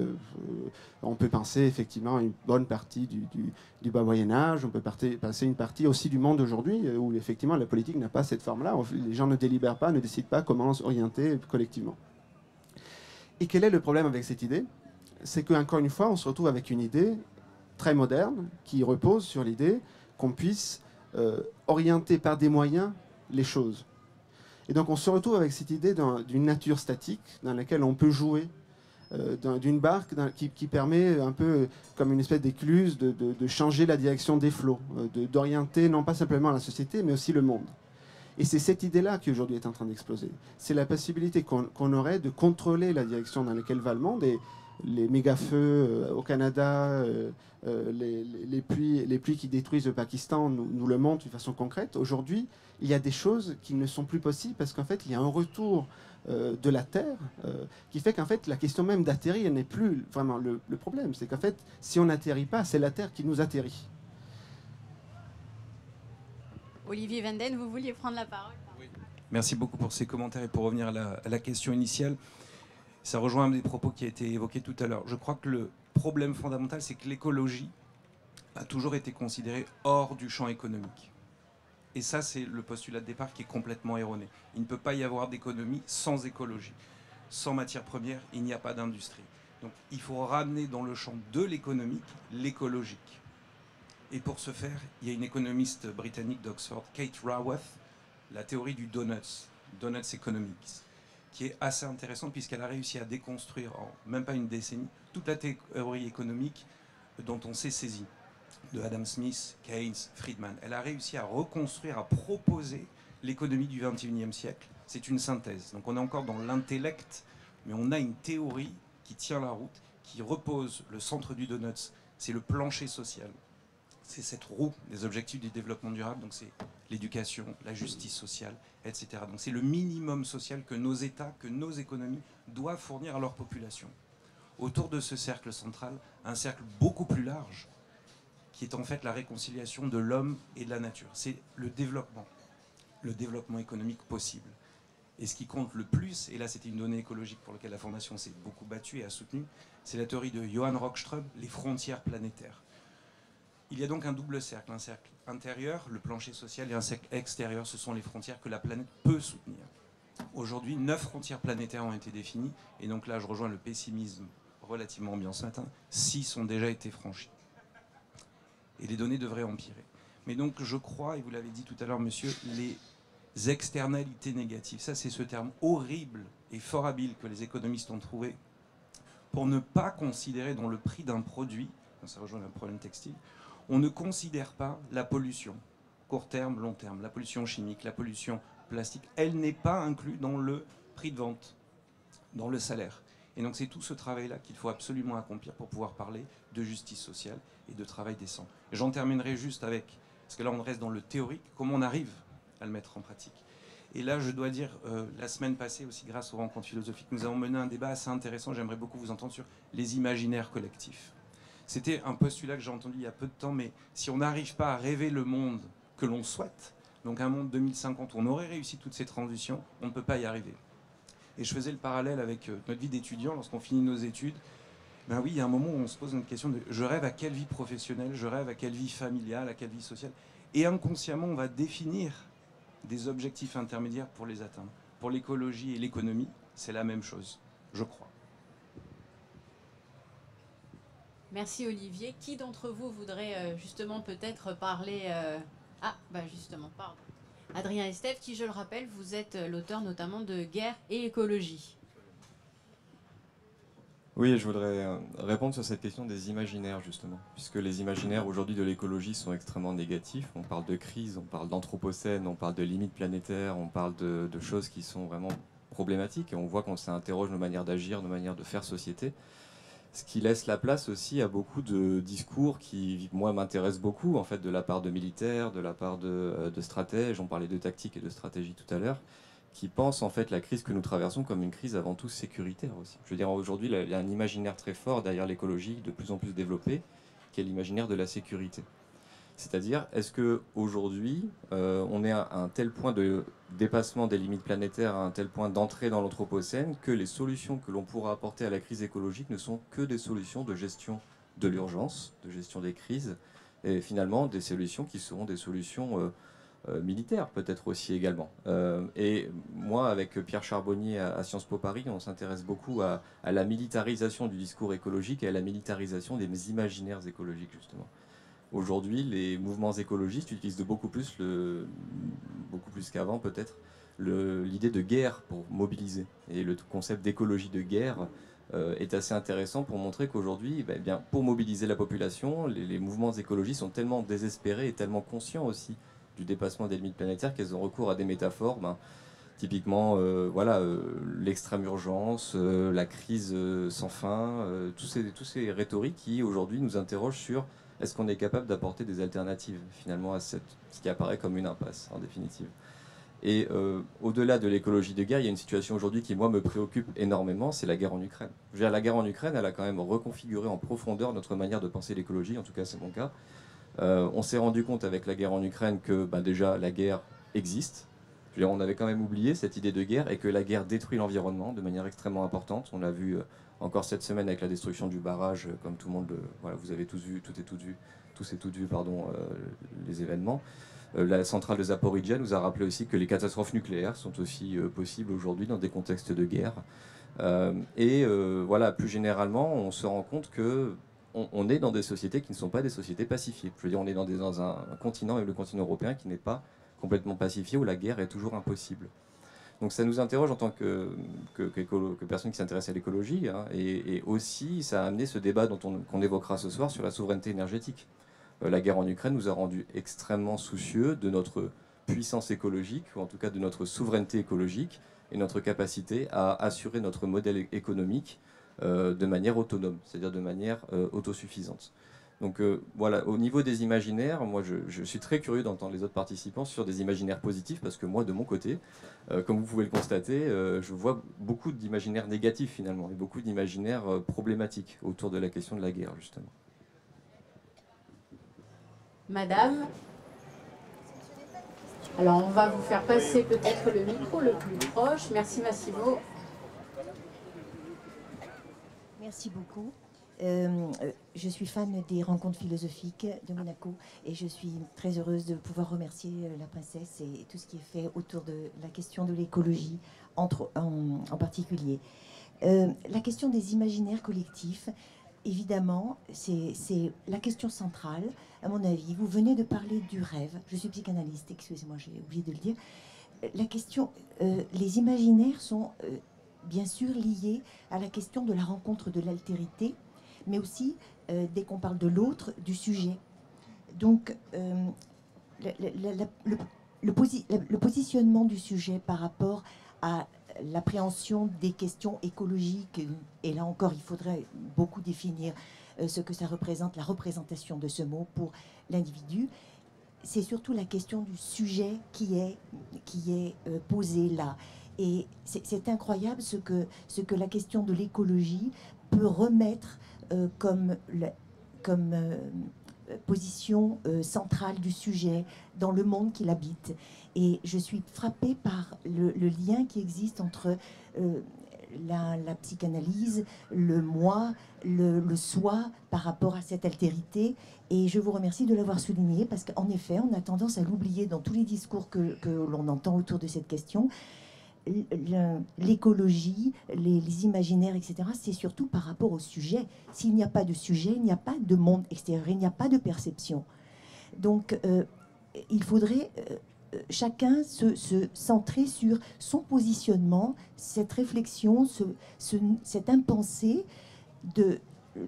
On peut penser effectivement à une bonne partie du bas Moyen-Âge, on peut penser une partie aussi du monde aujourd'hui où effectivement la politique n'a pas cette forme-là. Les gens ne délibèrent pas, ne décident pas comment s'orienter collectivement. Et quel est le problème avec cette idée? C'est qu'encore une fois, on se retrouve avec une idée très moderne qui repose sur l'idée qu'on puisse orienter par des moyens les choses. Et donc on se retrouve avec cette idée d'une nature statique dans laquelle on peut jouer, d'une barque qui permet un peu comme une espèce d'écluse de changer la direction des flots, d'orienter non pas simplement la société mais aussi le monde. Et c'est cette idée-là qui aujourd'hui est en train d'exploser. C'est la possibilité qu'on aurait de contrôler la direction dans laquelle va le monde. Et les méga-feux au Canada, les pluies qui détruisent le Pakistan nous le montrent d'une façon concrète. Aujourd'hui, il y a des choses qui ne sont plus possibles parce qu'en fait, il y a un retour de la Terre qui fait qu'en fait, la question même d'atterrir n'est plus vraiment le problème. C'est qu'en fait, si on n'atterrit pas, c'est la Terre qui nous atterrit. Olivier Vanden, vous vouliez prendre la parole? Oui. Merci beaucoup pour ces commentaires et pour revenir à la question initiale. Ça rejoint un des propos qui a été évoqué tout à l'heure. Je crois que le problème fondamental, c'est que l'écologie a toujours été considérée hors du champ économique. Et ça, c'est le postulat de départ qui est complètement erroné. Il ne peut pas y avoir d'économie sans écologie. Sans matières premières, il n'y a pas d'industrie. Donc il faut ramener dans le champ de l'économique l'écologique. Et pour ce faire, il y a une économiste britannique d'Oxford, Kate Raworth, la théorie du Donuts Economics, qui est assez intéressante puisqu'elle a réussi à déconstruire en même pas une décennie toute la théorie économique dont on s'est saisi, de Adam Smith, Keynes, Friedman. Elle a réussi à reconstruire, à proposer l'économie du XXIe siècle. C'est une synthèse. Donc on est encore dans l'intellect, mais on a une théorie qui tient la route, qui repose le centre du Donuts, c'est le plancher social. C'est cette roue des objectifs du développement durable, donc c'est l'éducation, la justice sociale, etc. Donc c'est le minimum social que nos États, que nos économies doivent fournir à leur population. Autour de ce cercle central, un cercle beaucoup plus large, qui est en fait la réconciliation de l'homme et de la nature. C'est le développement économique possible. Et ce qui compte le plus, et là c'était une donnée écologique pour laquelle la Fondation s'est beaucoup battue et a soutenu, c'est la théorie de Johan Rockström, les frontières planétaires. Il y a donc un double cercle, un cercle intérieur, le plancher social, et un cercle extérieur, ce sont les frontières que la planète peut soutenir. Aujourd'hui, 9 frontières planétaires ont été définies, et donc là je rejoins le pessimisme relativement ambiant ce matin, 6 ont déjà été franchies. Et les données devraient empirer. Mais donc je crois, et vous l'avez dit tout à l'heure monsieur, les externalités négatives, ça c'est ce terme horrible et fort habile que les économistes ont trouvé pour ne pas considérer dans le prix d'un produit, ça rejoint un problème textile, on ne considère pas la pollution, court terme, long terme, la pollution chimique, la pollution plastique, elle n'est pas inclue dans le prix de vente, dans le salaire. Et donc c'est tout ce travail-là qu'il faut absolument accomplir pour pouvoir parler de justice sociale et de travail décent. J'en terminerai juste avec, parce que là on reste dans le théorique, comment on arrive à le mettre en pratique. Et là je dois dire, la semaine passée aussi grâce aux rencontres philosophiques, nous avons mené un débat assez intéressant, j'aimerais beaucoup vous entendre sur les imaginaires collectifs. C'était un postulat que j'ai entendu il y a peu de temps, mais si on n'arrive pas à rêver le monde que l'on souhaite, donc un monde 2050 où on aurait réussi toutes ces transitions, on ne peut pas y arriver. Et je faisais le parallèle avec notre vie d'étudiant, lorsqu'on finit nos études, ben oui, il y a un moment où on se pose une question de je rêve à quelle vie professionnelle, je rêve à quelle vie familiale, à quelle vie sociale. Et inconsciemment, on va définir des objectifs intermédiaires pour les atteindre. Pour l'écologie et l'économie, c'est la même chose, je crois. Merci Olivier. Qui d'entre vous voudrait justement peut-être parler Ah, bah justement, pardon. Adrien Estève, qui je le rappelle, vous êtes l'auteur notamment de Guerre et écologie. Oui, je voudrais répondre sur cette question des imaginaires justement, puisque les imaginaires aujourd'hui de l'écologie sont extrêmement négatifs. On parle de crise, on parle d'anthropocène, on parle de limites planétaires, on parle de choses qui sont vraiment problématiques et on voit qu'on s'interroge nos manières d'agir, nos manières de faire société. Ce qui laisse la place aussi à beaucoup de discours qui, moi, m'intéressent beaucoup, en fait, de la part de militaires, de la part de stratèges, on parlait de tactique et de stratégie tout à l'heure, qui pensent en fait la crise que nous traversons comme une crise avant tout sécuritaire aussi. Je veux dire, aujourd'hui, il y a un imaginaire très fort derrière l'écologie, de plus en plus développé, qui est l'imaginaire de la sécurité. C'est-à-dire, est-ce qu'aujourd'hui, on est à un tel point de dépassement des limites planétaires, à un tel point d'entrée dans l'anthropocène, que les solutions que l'on pourra apporter à la crise écologique ne sont que des solutions de gestion de l'urgence, de gestion des crises, et finalement des solutions qui seront des solutions militaires peut-être aussi également. Et moi, avec Pierre Charbonnier à Sciences Po Paris, on s'intéresse beaucoup à la militarisation du discours écologique et à la militarisation des imaginaires écologiques, justement. Aujourd'hui, les mouvements écologistes utilisent beaucoup plus qu'avant peut-être, l'idée de guerre pour mobiliser. Et le concept d'écologie de guerre est assez intéressant pour montrer qu'aujourd'hui, pour mobiliser la population, les mouvements écologistes sont tellement désespérés et tellement conscients aussi du dépassement des limites planétaires qu'elles ont recours à des métaphores Typiquement, voilà, l'extrême urgence, la crise sans fin, tous ces rhétoriques qui aujourd'hui nous interrogent sur est-ce qu'on est capable d'apporter des alternatives finalement à ce qui apparaît comme une impasse en définitive. Et au-delà de l'écologie de guerre, il y a une situation aujourd'hui qui moi me préoccupe énormément, c'est la guerre en Ukraine. Je veux dire, la guerre en Ukraine, elle a quand même reconfiguré en profondeur notre manière de penser l'écologie, en tout cas c'est mon cas. On s'est rendu compte avec la guerre en Ukraine que déjà la guerre existe. Je veux dire, on avait quand même oublié cette idée de guerre et que la guerre détruit l'environnement de manière extrêmement importante. On l'a vu encore cette semaine avec la destruction du barrage, comme tout le monde, voilà, vous avez tous vu, tous et toutes vu, les événements. La centrale de Zaporijia nous a rappelé aussi que les catastrophes nucléaires sont aussi possibles aujourd'hui dans des contextes de guerre. Voilà, plus généralement, on se rend compte que on est dans des sociétés qui ne sont pas des sociétés pacifiées. Je veux dire, on est dans un continent, et le continent européen, qui n'est pas complètement pacifié, où la guerre est toujours impossible. Donc ça nous interroge en tant que personne qui s'intéresse à l'écologie, hein, et aussi ça a amené ce débat qu'on évoquera ce soir sur la souveraineté énergétique. La guerre en Ukraine nous a rendus extrêmement soucieux de notre puissance écologique, ou en tout cas de notre souveraineté écologique, et notre capacité à assurer notre modèle économique de manière autonome, c'est-à-dire de manière autosuffisante. Donc voilà, au niveau des imaginaires, moi je suis très curieux d'entendre les autres participants sur des imaginaires positifs, parce que moi de mon côté, comme vous pouvez le constater, je vois beaucoup d'imaginaires négatifs finalement, et beaucoup d'imaginaires problématiques autour de la question de la guerre justement. Madame, alors on va vous faire passer peut-être le micro le plus proche. Merci Massimo. Merci beaucoup. Je suis fan des rencontres philosophiques de Monaco et je suis très heureuse de pouvoir remercier la princesse et tout ce qui est fait autour de la question de l'écologie en particulier. La question des imaginaires collectifs, évidemment, c'est la question centrale, à mon avis. Vous venez de parler du rêve. Je suis psychanalyste, excusez-moi, j'ai oublié de le dire. La question, les imaginaires sont bien sûr liés à la question de la rencontre de l'altérité, mais aussi, dès qu'on parle de l'autre, du sujet. Donc, le positionnement du sujet par rapport à l'appréhension des questions écologiques, et là encore, il faudrait beaucoup définir ce que ça représente, la représentation de ce mot pour l'individu. C'est surtout la question du sujet qui est posée là. Et c'est incroyable ce que la question de l'écologie peut remettre comme position centrale du sujet dans le monde qu'il habite. Et je suis frappée par le lien qui existe entre la psychanalyse, le moi, le soi par rapport à cette altérité. Et je vous remercie de l'avoir souligné, parce qu'en effet, on a tendance à l'oublier dans tous les discours que l'on entend autour de cette question. L'écologie, les imaginaires, etc., c'est surtout par rapport au sujet. S'il n'y a pas de sujet, il n'y a pas de monde extérieur, il n'y a pas de perception. Donc, il faudrait chacun se centrer sur son positionnement, cette réflexion, cette impensée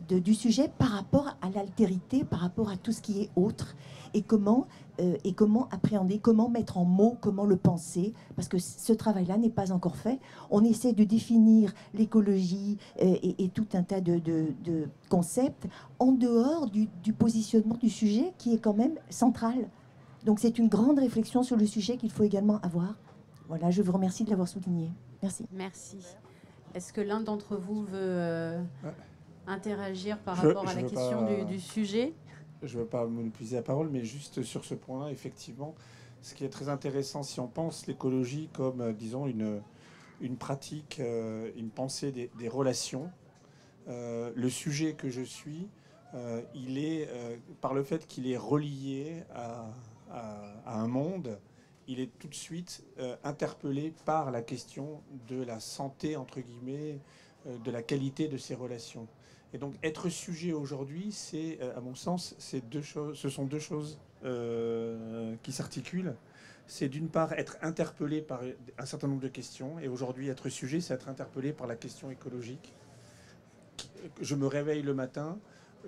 du sujet par rapport à l'altérité, par rapport à tout ce qui est autre, et comment appréhender, comment mettre en mots, comment le penser, parce que ce travail-là n'est pas encore fait. On essaie de définir l'écologie et tout un tas de concepts en dehors du positionnement du sujet qui est quand même central. Donc c'est une grande réflexion sur le sujet qu'il faut également avoir. Voilà, je vous remercie de l'avoir souligné. Merci. Merci. Est-ce que l'un d'entre vous veut interagir par rapport à la question du sujet ? Je ne veux pas monopoliser la parole, mais juste sur ce point-là, effectivement, ce qui est très intéressant, si on pense l'écologie comme, disons, une pratique, une pensée des relations, le sujet que je suis, il est, par le fait qu'il est relié à un monde, il est tout de suite interpellé par la question de la santé, entre guillemets, de la qualité de ces relations. Et donc, être sujet aujourd'hui, c'est, à mon sens, ce sont deux choses qui s'articulent. C'est d'une part être interpellé par un certain nombre de questions, et aujourd'hui, être sujet, c'est être interpellé par la question écologique. Je me réveille le matin,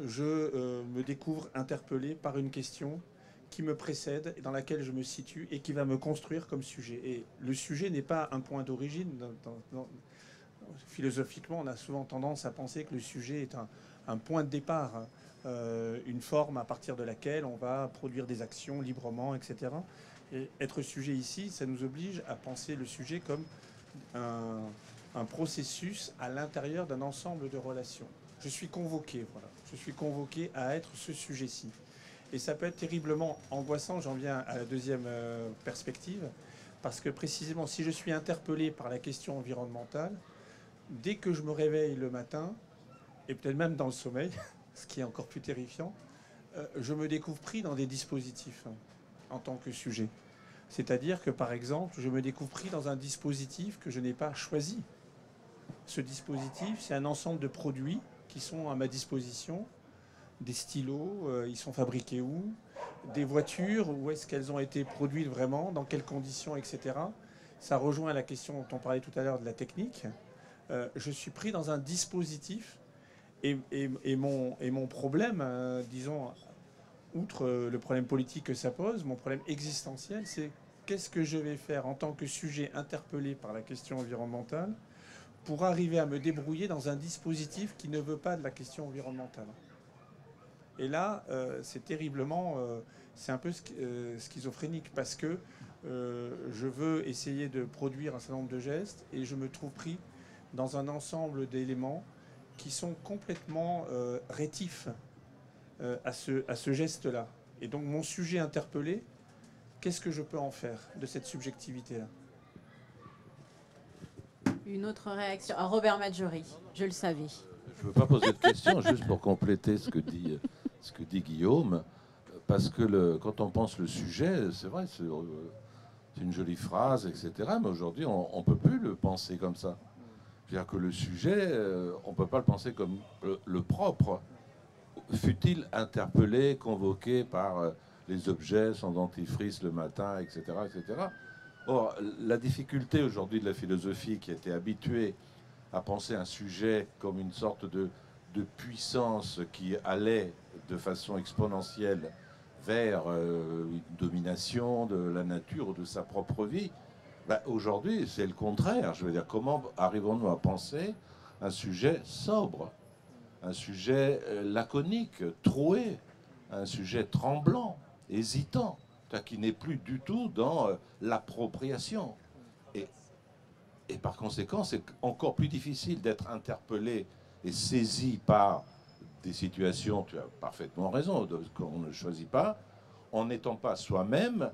je me découvre interpellé par une question qui me précède et dans laquelle je me situe et qui va me construire comme sujet. Et le sujet n'est pas un point d'origine. Philosophiquement, on a souvent tendance à penser que le sujet est un point de départ, une forme à partir de laquelle on va produire des actions librement, etc. Et être sujet ici, ça nous oblige à penser le sujet comme un processus à l'intérieur d'un ensemble de relations. Je suis convoqué, voilà. Je suis convoqué à être ce sujet-ci. Et ça peut être terriblement angoissant, j'en viens à la deuxième perspective, parce que précisément, si je suis interpellé par la question environnementale, dès que je me réveille le matin, et peut-être même dans le sommeil, ce qui est encore plus terrifiant, je me découvre pris dans des dispositifs en tant que sujet. C'est-à-dire que, par exemple, je me découvre pris dans un dispositif que je n'ai pas choisi. Ce dispositif, c'est un ensemble de produits qui sont à ma disposition. Des stylos, ils sont fabriqués où? Des voitures, où est-ce qu'elles ont été produites vraiment? Dans quelles conditions, etc. Ça rejoint la question dont on parlait tout à l'heure de la technique. Je suis pris dans un dispositif et mon problème, disons, outre le problème politique que ça pose, mon problème existentiel, c'est qu'est-ce que je vais faire en tant que sujet interpellé par la question environnementale pour arriver à me débrouiller dans un dispositif qui ne veut pas de la question environnementale. Et là, c'est terriblement, c'est un peu schizophrénique parce que je veux essayer de produire un certain nombre de gestes et je me trouve pris dans un ensemble d'éléments qui sont complètement rétifs à ce geste-là. Et donc mon sujet interpellé, qu'est-ce que je peux en faire de cette subjectivité-là? Une autre réaction. Robert Maggiori, je le savais. Je ne veux pas poser de questions, juste pour compléter ce que dit Guillaume, parce que quand on pense le sujet, c'est vrai, c'est une jolie phrase, etc. Mais aujourd'hui, on ne peut plus le penser comme ça. C'est-à-dire que le sujet, on ne peut pas le penser comme le propre. Fut-il interpellé, convoqué par les objets, son dentifrice le matin, etc., etc. Or, la difficulté aujourd'hui de la philosophie qui était habituée à penser un sujet comme une sorte de puissance qui allait de façon exponentielle vers une domination de la nature ou de sa propre vie, aujourd'hui, c'est le contraire. Je veux dire, comment arrivons-nous à penser un sujet sobre, un sujet laconique, troué, un sujet tremblant, hésitant, qui n'est plus du tout dans l'appropriation. Et par conséquent, c'est encore plus difficile d'être interpellé et saisi par des situations, tu as parfaitement raison, qu'on ne choisit pas, en n'étant pas soi-même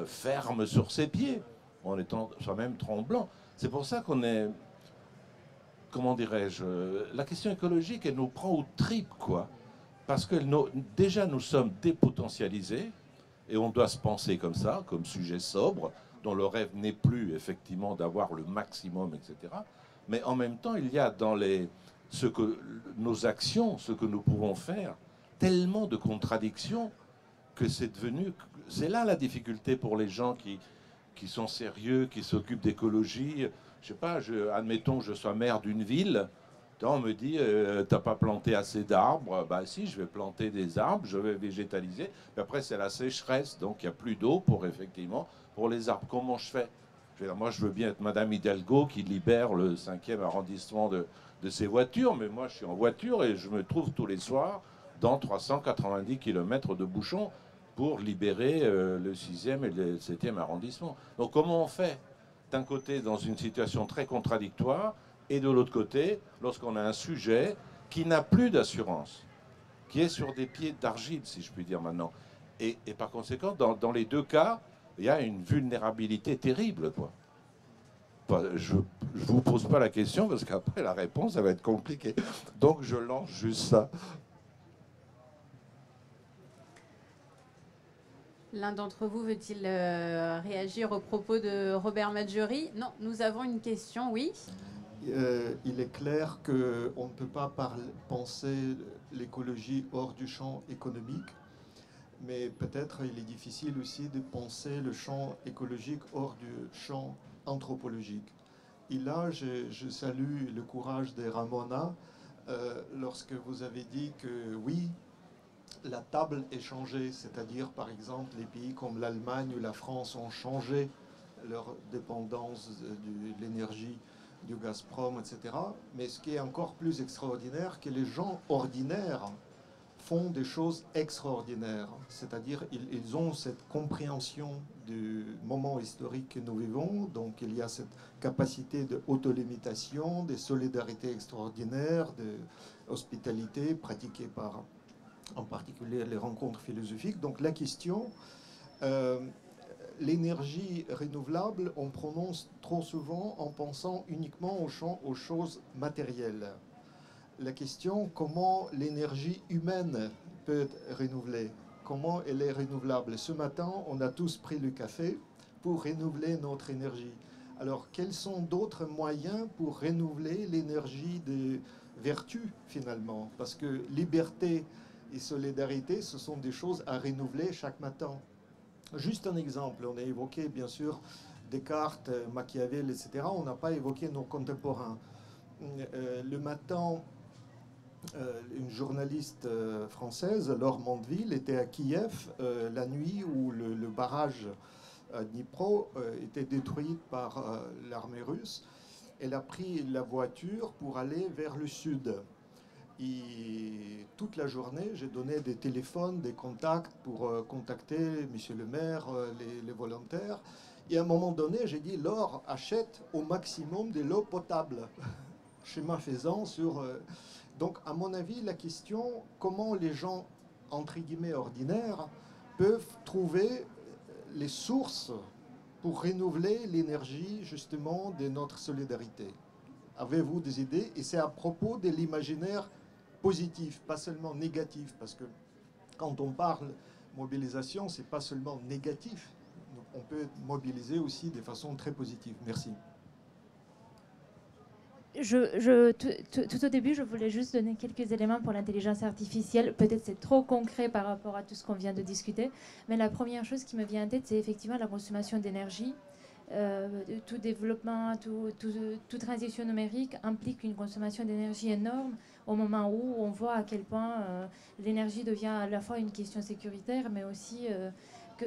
ferme sur ses pieds, en étant soi-même tremblant. C'est pour ça qu'on est, comment dirais-je, la question écologique, elle nous prend aux tripes, quoi. Parce que déjà, nous sommes dépotentialisés, et on doit se penser comme ça, comme sujet sobre, dont le rêve n'est plus, effectivement, d'avoir le maximum, etc. Mais en même temps, il y a dans nos actions, ce que nous pouvons faire, tellement de contradictions que c'est là la difficulté pour les gens qui sont sérieux, qui s'occupent d'écologie. Je sais pas, admettons que je sois maire d'une ville, on me dit, t'as pas planté assez d'arbres. Bah si, je vais planter des arbres, je vais végétaliser. Puis après, c'est la sécheresse, donc il n'y a plus d'eau pour les arbres. Comment je fais? Moi, je veux bien être Madame Hidalgo qui libère le 5e arrondissement de ses voitures, mais moi, je suis en voiture et je me trouve tous les soirs dans 390 km de bouchons pour libérer le 6e et le 7e arrondissement. Donc comment on fait? D'un côté, dans une situation très contradictoire, et de l'autre côté, lorsqu'on a un sujet qui n'a plus d'assurance, qui est sur des pieds d'argile, si je puis dire maintenant. Et par conséquent, dans les deux cas, il y a une vulnérabilité terrible, quoi. Je ne vous pose pas la question, parce qu'après, la réponse, ça va être compliqué. Donc, je lance juste ça. L'un d'entre vous veut-il réagir aux propos de Robert Maggiori? Non, nous avons une question, oui. Il est clair qu'on ne peut pas penser l'écologie hors du champ économique, mais peut-être il est difficile aussi de penser le champ écologique hors du champ anthropologique. Et là, je salue le courage de Ramona lorsque vous avez dit que oui, la table est changée, c'est-à-dire par exemple les pays comme l'Allemagne ou la France ont changé leur dépendance de l'énergie du Gazprom, etc. Mais ce qui est encore plus extraordinaire, c'est que les gens ordinaires font des choses extraordinaires, c'est-à-dire ils ont cette compréhension du moment historique que nous vivons, donc il y a cette capacité de autolimitation, de solidarité extraordinaire, de hospitalité pratiquée par en particulier les rencontres philosophiques. Donc la question, l'énergie renouvelable, on prononce trop souvent en pensant uniquement aux choses matérielles. La question, comment l'énergie humaine peut être renouvelée? Comment elle est renouvelable? Ce matin, on a tous pris le café pour renouveler notre énergie. Alors, quels sont d'autres moyens pour renouveler l'énergie de vertu, finalement? Parce que liberté et solidarité, ce sont des choses à renouveler chaque matin. Juste un exemple, on a évoqué, bien sûr, Descartes, Machiavel, etc. On n'a pas évoqué nos contemporains. Le matin, une journaliste française, Laure Mondeville, était à Kiev la nuit où le barrage à Dnipro était détruit par l'armée russe. Elle a pris la voiture pour aller vers le sud. Et toute la journée, j'ai donné des téléphones, des contacts pour contacter monsieur le maire, les volontaires. Et à un moment donné, j'ai dit, Laure, achète au maximum de l'eau potable. Chemin faisant sur... Donc, à mon avis, la question, comment les gens, entre guillemets, ordinaires, peuvent trouver les sources pour renouveler l'énergie, justement, de notre solidarité. Avez-vous des idées? Et c'est à propos de l'imaginaire positif, pas seulement négatif, parce que quand on parle mobilisation, c'est pas seulement négatif. On peut mobiliser aussi de façon très positive. Merci. Tout au début, je voulais juste donner quelques éléments pour l'intelligence artificielle. Peut-être c'est trop concret par rapport à tout ce qu'on vient de discuter, mais la première chose qui me vient en tête, c'est effectivement la consommation d'énergie. Tout développement, toute transition numérique implique une consommation d'énergie énorme au moment où on voit à quel point l'énergie devient à la fois une question sécuritaire, mais aussi que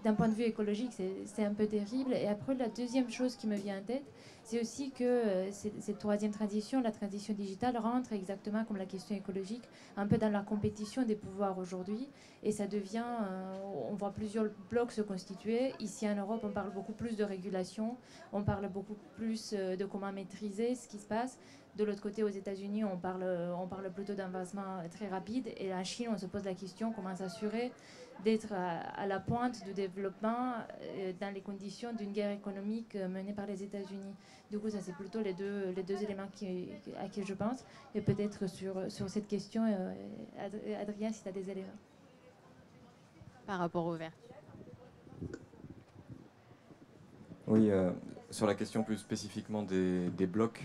d'un point de vue écologique, c'est un peu terrible. Et après, la deuxième chose qui me vient en tête, c'est aussi que cette troisième transition, la transition digitale, rentre exactement comme la question écologique, un peu dans la compétition des pouvoirs aujourd'hui. Et ça devient, on voit plusieurs blocs se constituer. Ici en Europe, on parle beaucoup plus de régulation, on parle beaucoup plus de comment maîtriser ce qui se passe. De l'autre côté, aux États-Unis, on parle plutôt d'un avancement très rapide. Et en Chine, on se pose la question comment s'assurer d'être à la pointe du développement dans les conditions d'une guerre économique menée par les États-Unis. Du coup, ça, c'est plutôt les deux éléments à qui je pense. Et peut-être sur cette question, Adrien, si tu as des éléments. Par rapport aux vertus. Oui, sur la question plus spécifiquement des blocs,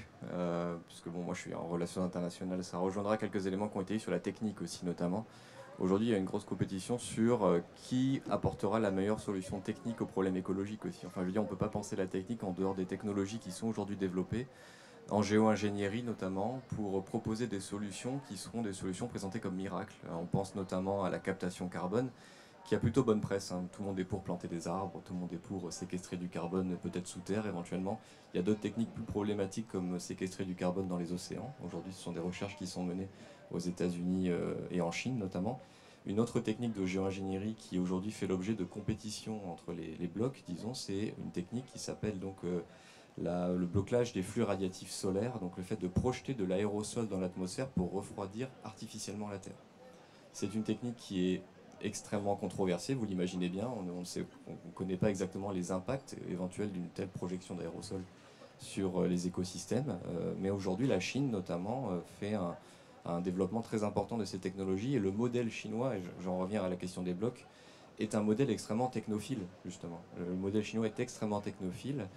puisque bon, moi je suis en relations internationales, ça rejoindra quelques éléments qui ont été dit sur la technique aussi notamment. Aujourd'hui, il y a une grosse compétition sur qui apportera la meilleure solution technique aux problèmes écologiques aussi. Enfin, je veux dire, on ne peut pas penser la technique en dehors des technologies qui sont aujourd'hui développées, en géo-ingénierie notamment, pour proposer des solutions qui seront des solutions présentées comme miracles. On pense notamment à la captation carbone, qui a plutôt bonne presse. Hein. Tout le monde est pour planter des arbres, tout le monde est pour séquestrer du carbone, peut-être sous terre éventuellement. Il y a d'autres techniques plus problématiques comme séquestrer du carbone dans les océans. Aujourd'hui, ce sont des recherches qui sont menées aux États-Unis et en Chine notamment. Une autre technique de géo-ingénierie qui aujourd'hui fait l'objet de compétition entre les blocs, disons, c'est une technique qui s'appelle donc le blocage des flux radiatifs solaires, donc le fait de projeter de l'aérosol dans l'atmosphère pour refroidir artificiellement la Terre. C'est une technique qui est extrêmement controversée, vous l'imaginez bien, on ne connaît pas exactement les impacts éventuels d'une telle projection d'aérosol sur les écosystèmes, mais aujourd'hui la Chine notamment fait un développement très important de ces technologies, et le modèle chinois, et j'en reviens à la question des blocs, est un modèle extrêmement technophile justement. Le modèle chinois est extrêmement technophile.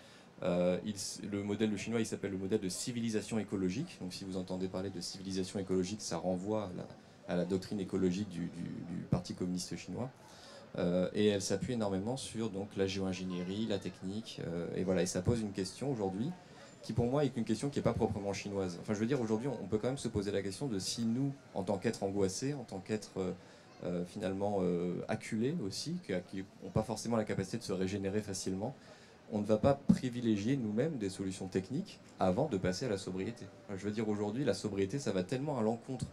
Le modèle chinois, il s'appelle le modèle de civilisation écologique. Donc si vous entendez parler de civilisation écologique, ça renvoie à la doctrine écologique du Parti communiste chinois. Et elle s'appuie énormément sur donc, la géo-ingénierie, la technique, et voilà. Et ça pose une question aujourd'hui qui pour moi est une question qui n'est pas proprement chinoise. Enfin je veux dire, aujourd'hui on peut quand même se poser la question de si nous, en tant qu'êtres angoissés, en tant qu'êtres finalement acculés aussi, qui n'ont pas forcément la capacité de se régénérer facilement. On ne va pas privilégier nous-mêmes des solutions techniques avant de passer à la sobriété. Je veux dire, aujourd'hui, la sobriété, ça va tellement à l'encontre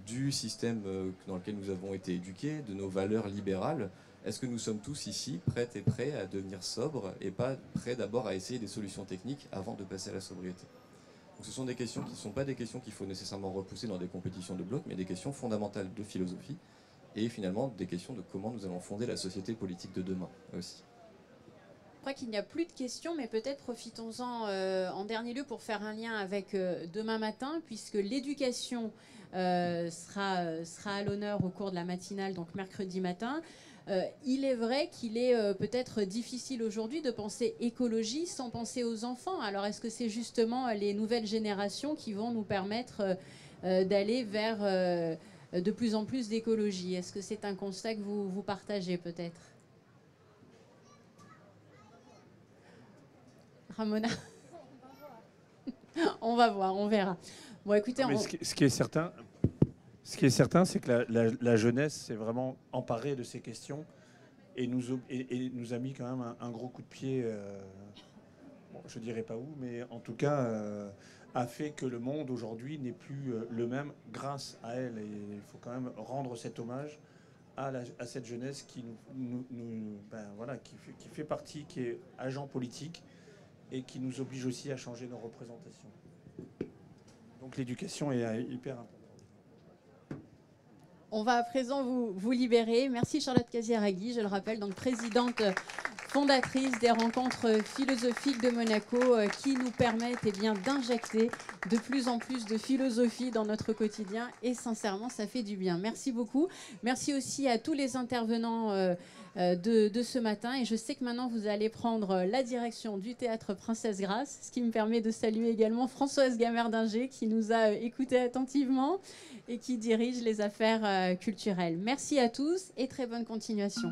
du système dans lequel nous avons été éduqués, de nos valeurs libérales. Est-ce que nous sommes tous ici prêtes et prêts à devenir sobres et pas prêts d'abord à essayer des solutions techniques avant de passer à la sobriété? Donc ce sont des questions qui ne sont pas des questions qu'il faut nécessairement repousser dans des compétitions de blocs, mais des questions fondamentales de philosophie et finalement des questions de comment nous allons fonder la société politique de demain aussi. Je crois qu'il n'y a plus de questions, mais peut-être profitons-en en dernier lieu pour faire un lien avec demain matin, puisque l'éducation sera à l'honneur au cours de la matinale, donc mercredi matin. Il est vrai qu'il est peut-être difficile aujourd'hui de penser écologie sans penser aux enfants. Alors est-ce que c'est justement les nouvelles générations qui vont nous permettre d'aller vers de plus en plus d'écologie? Est-ce que c'est un constat que vous partagez peut-être? Ramona? On va voir, on verra. Bon, écoutez, ce qui est certain, c'est que la jeunesse s'est vraiment emparée de ces questions et nous a mis quand même un gros coup de pied, bon, je ne dirais pas où, mais en tout cas a fait que le monde aujourd'hui n'est plus le même grâce à elle. Et il faut quand même rendre cet hommage à cette jeunesse qui, qui fait partie, qui est agent politique et qui nous oblige aussi à changer nos représentations. Donc l'éducation est hyper importante. On va à présent vous libérer. Merci Charlotte Casiraghi, je le rappelle, donc présidente fondatrice des rencontres philosophiques de Monaco qui nous permettent d'injecter de plus en plus de philosophie dans notre quotidien et sincèrement ça fait du bien. Merci beaucoup. Merci aussi à tous les intervenants de ce matin et je sais que maintenant vous allez prendre la direction du Théâtre Princesse Grace, ce qui me permet de saluer également Françoise Gamerdinger qui nous a écoutés attentivement et qui dirige les affaires culturelles. Merci à tous et très bonne continuation.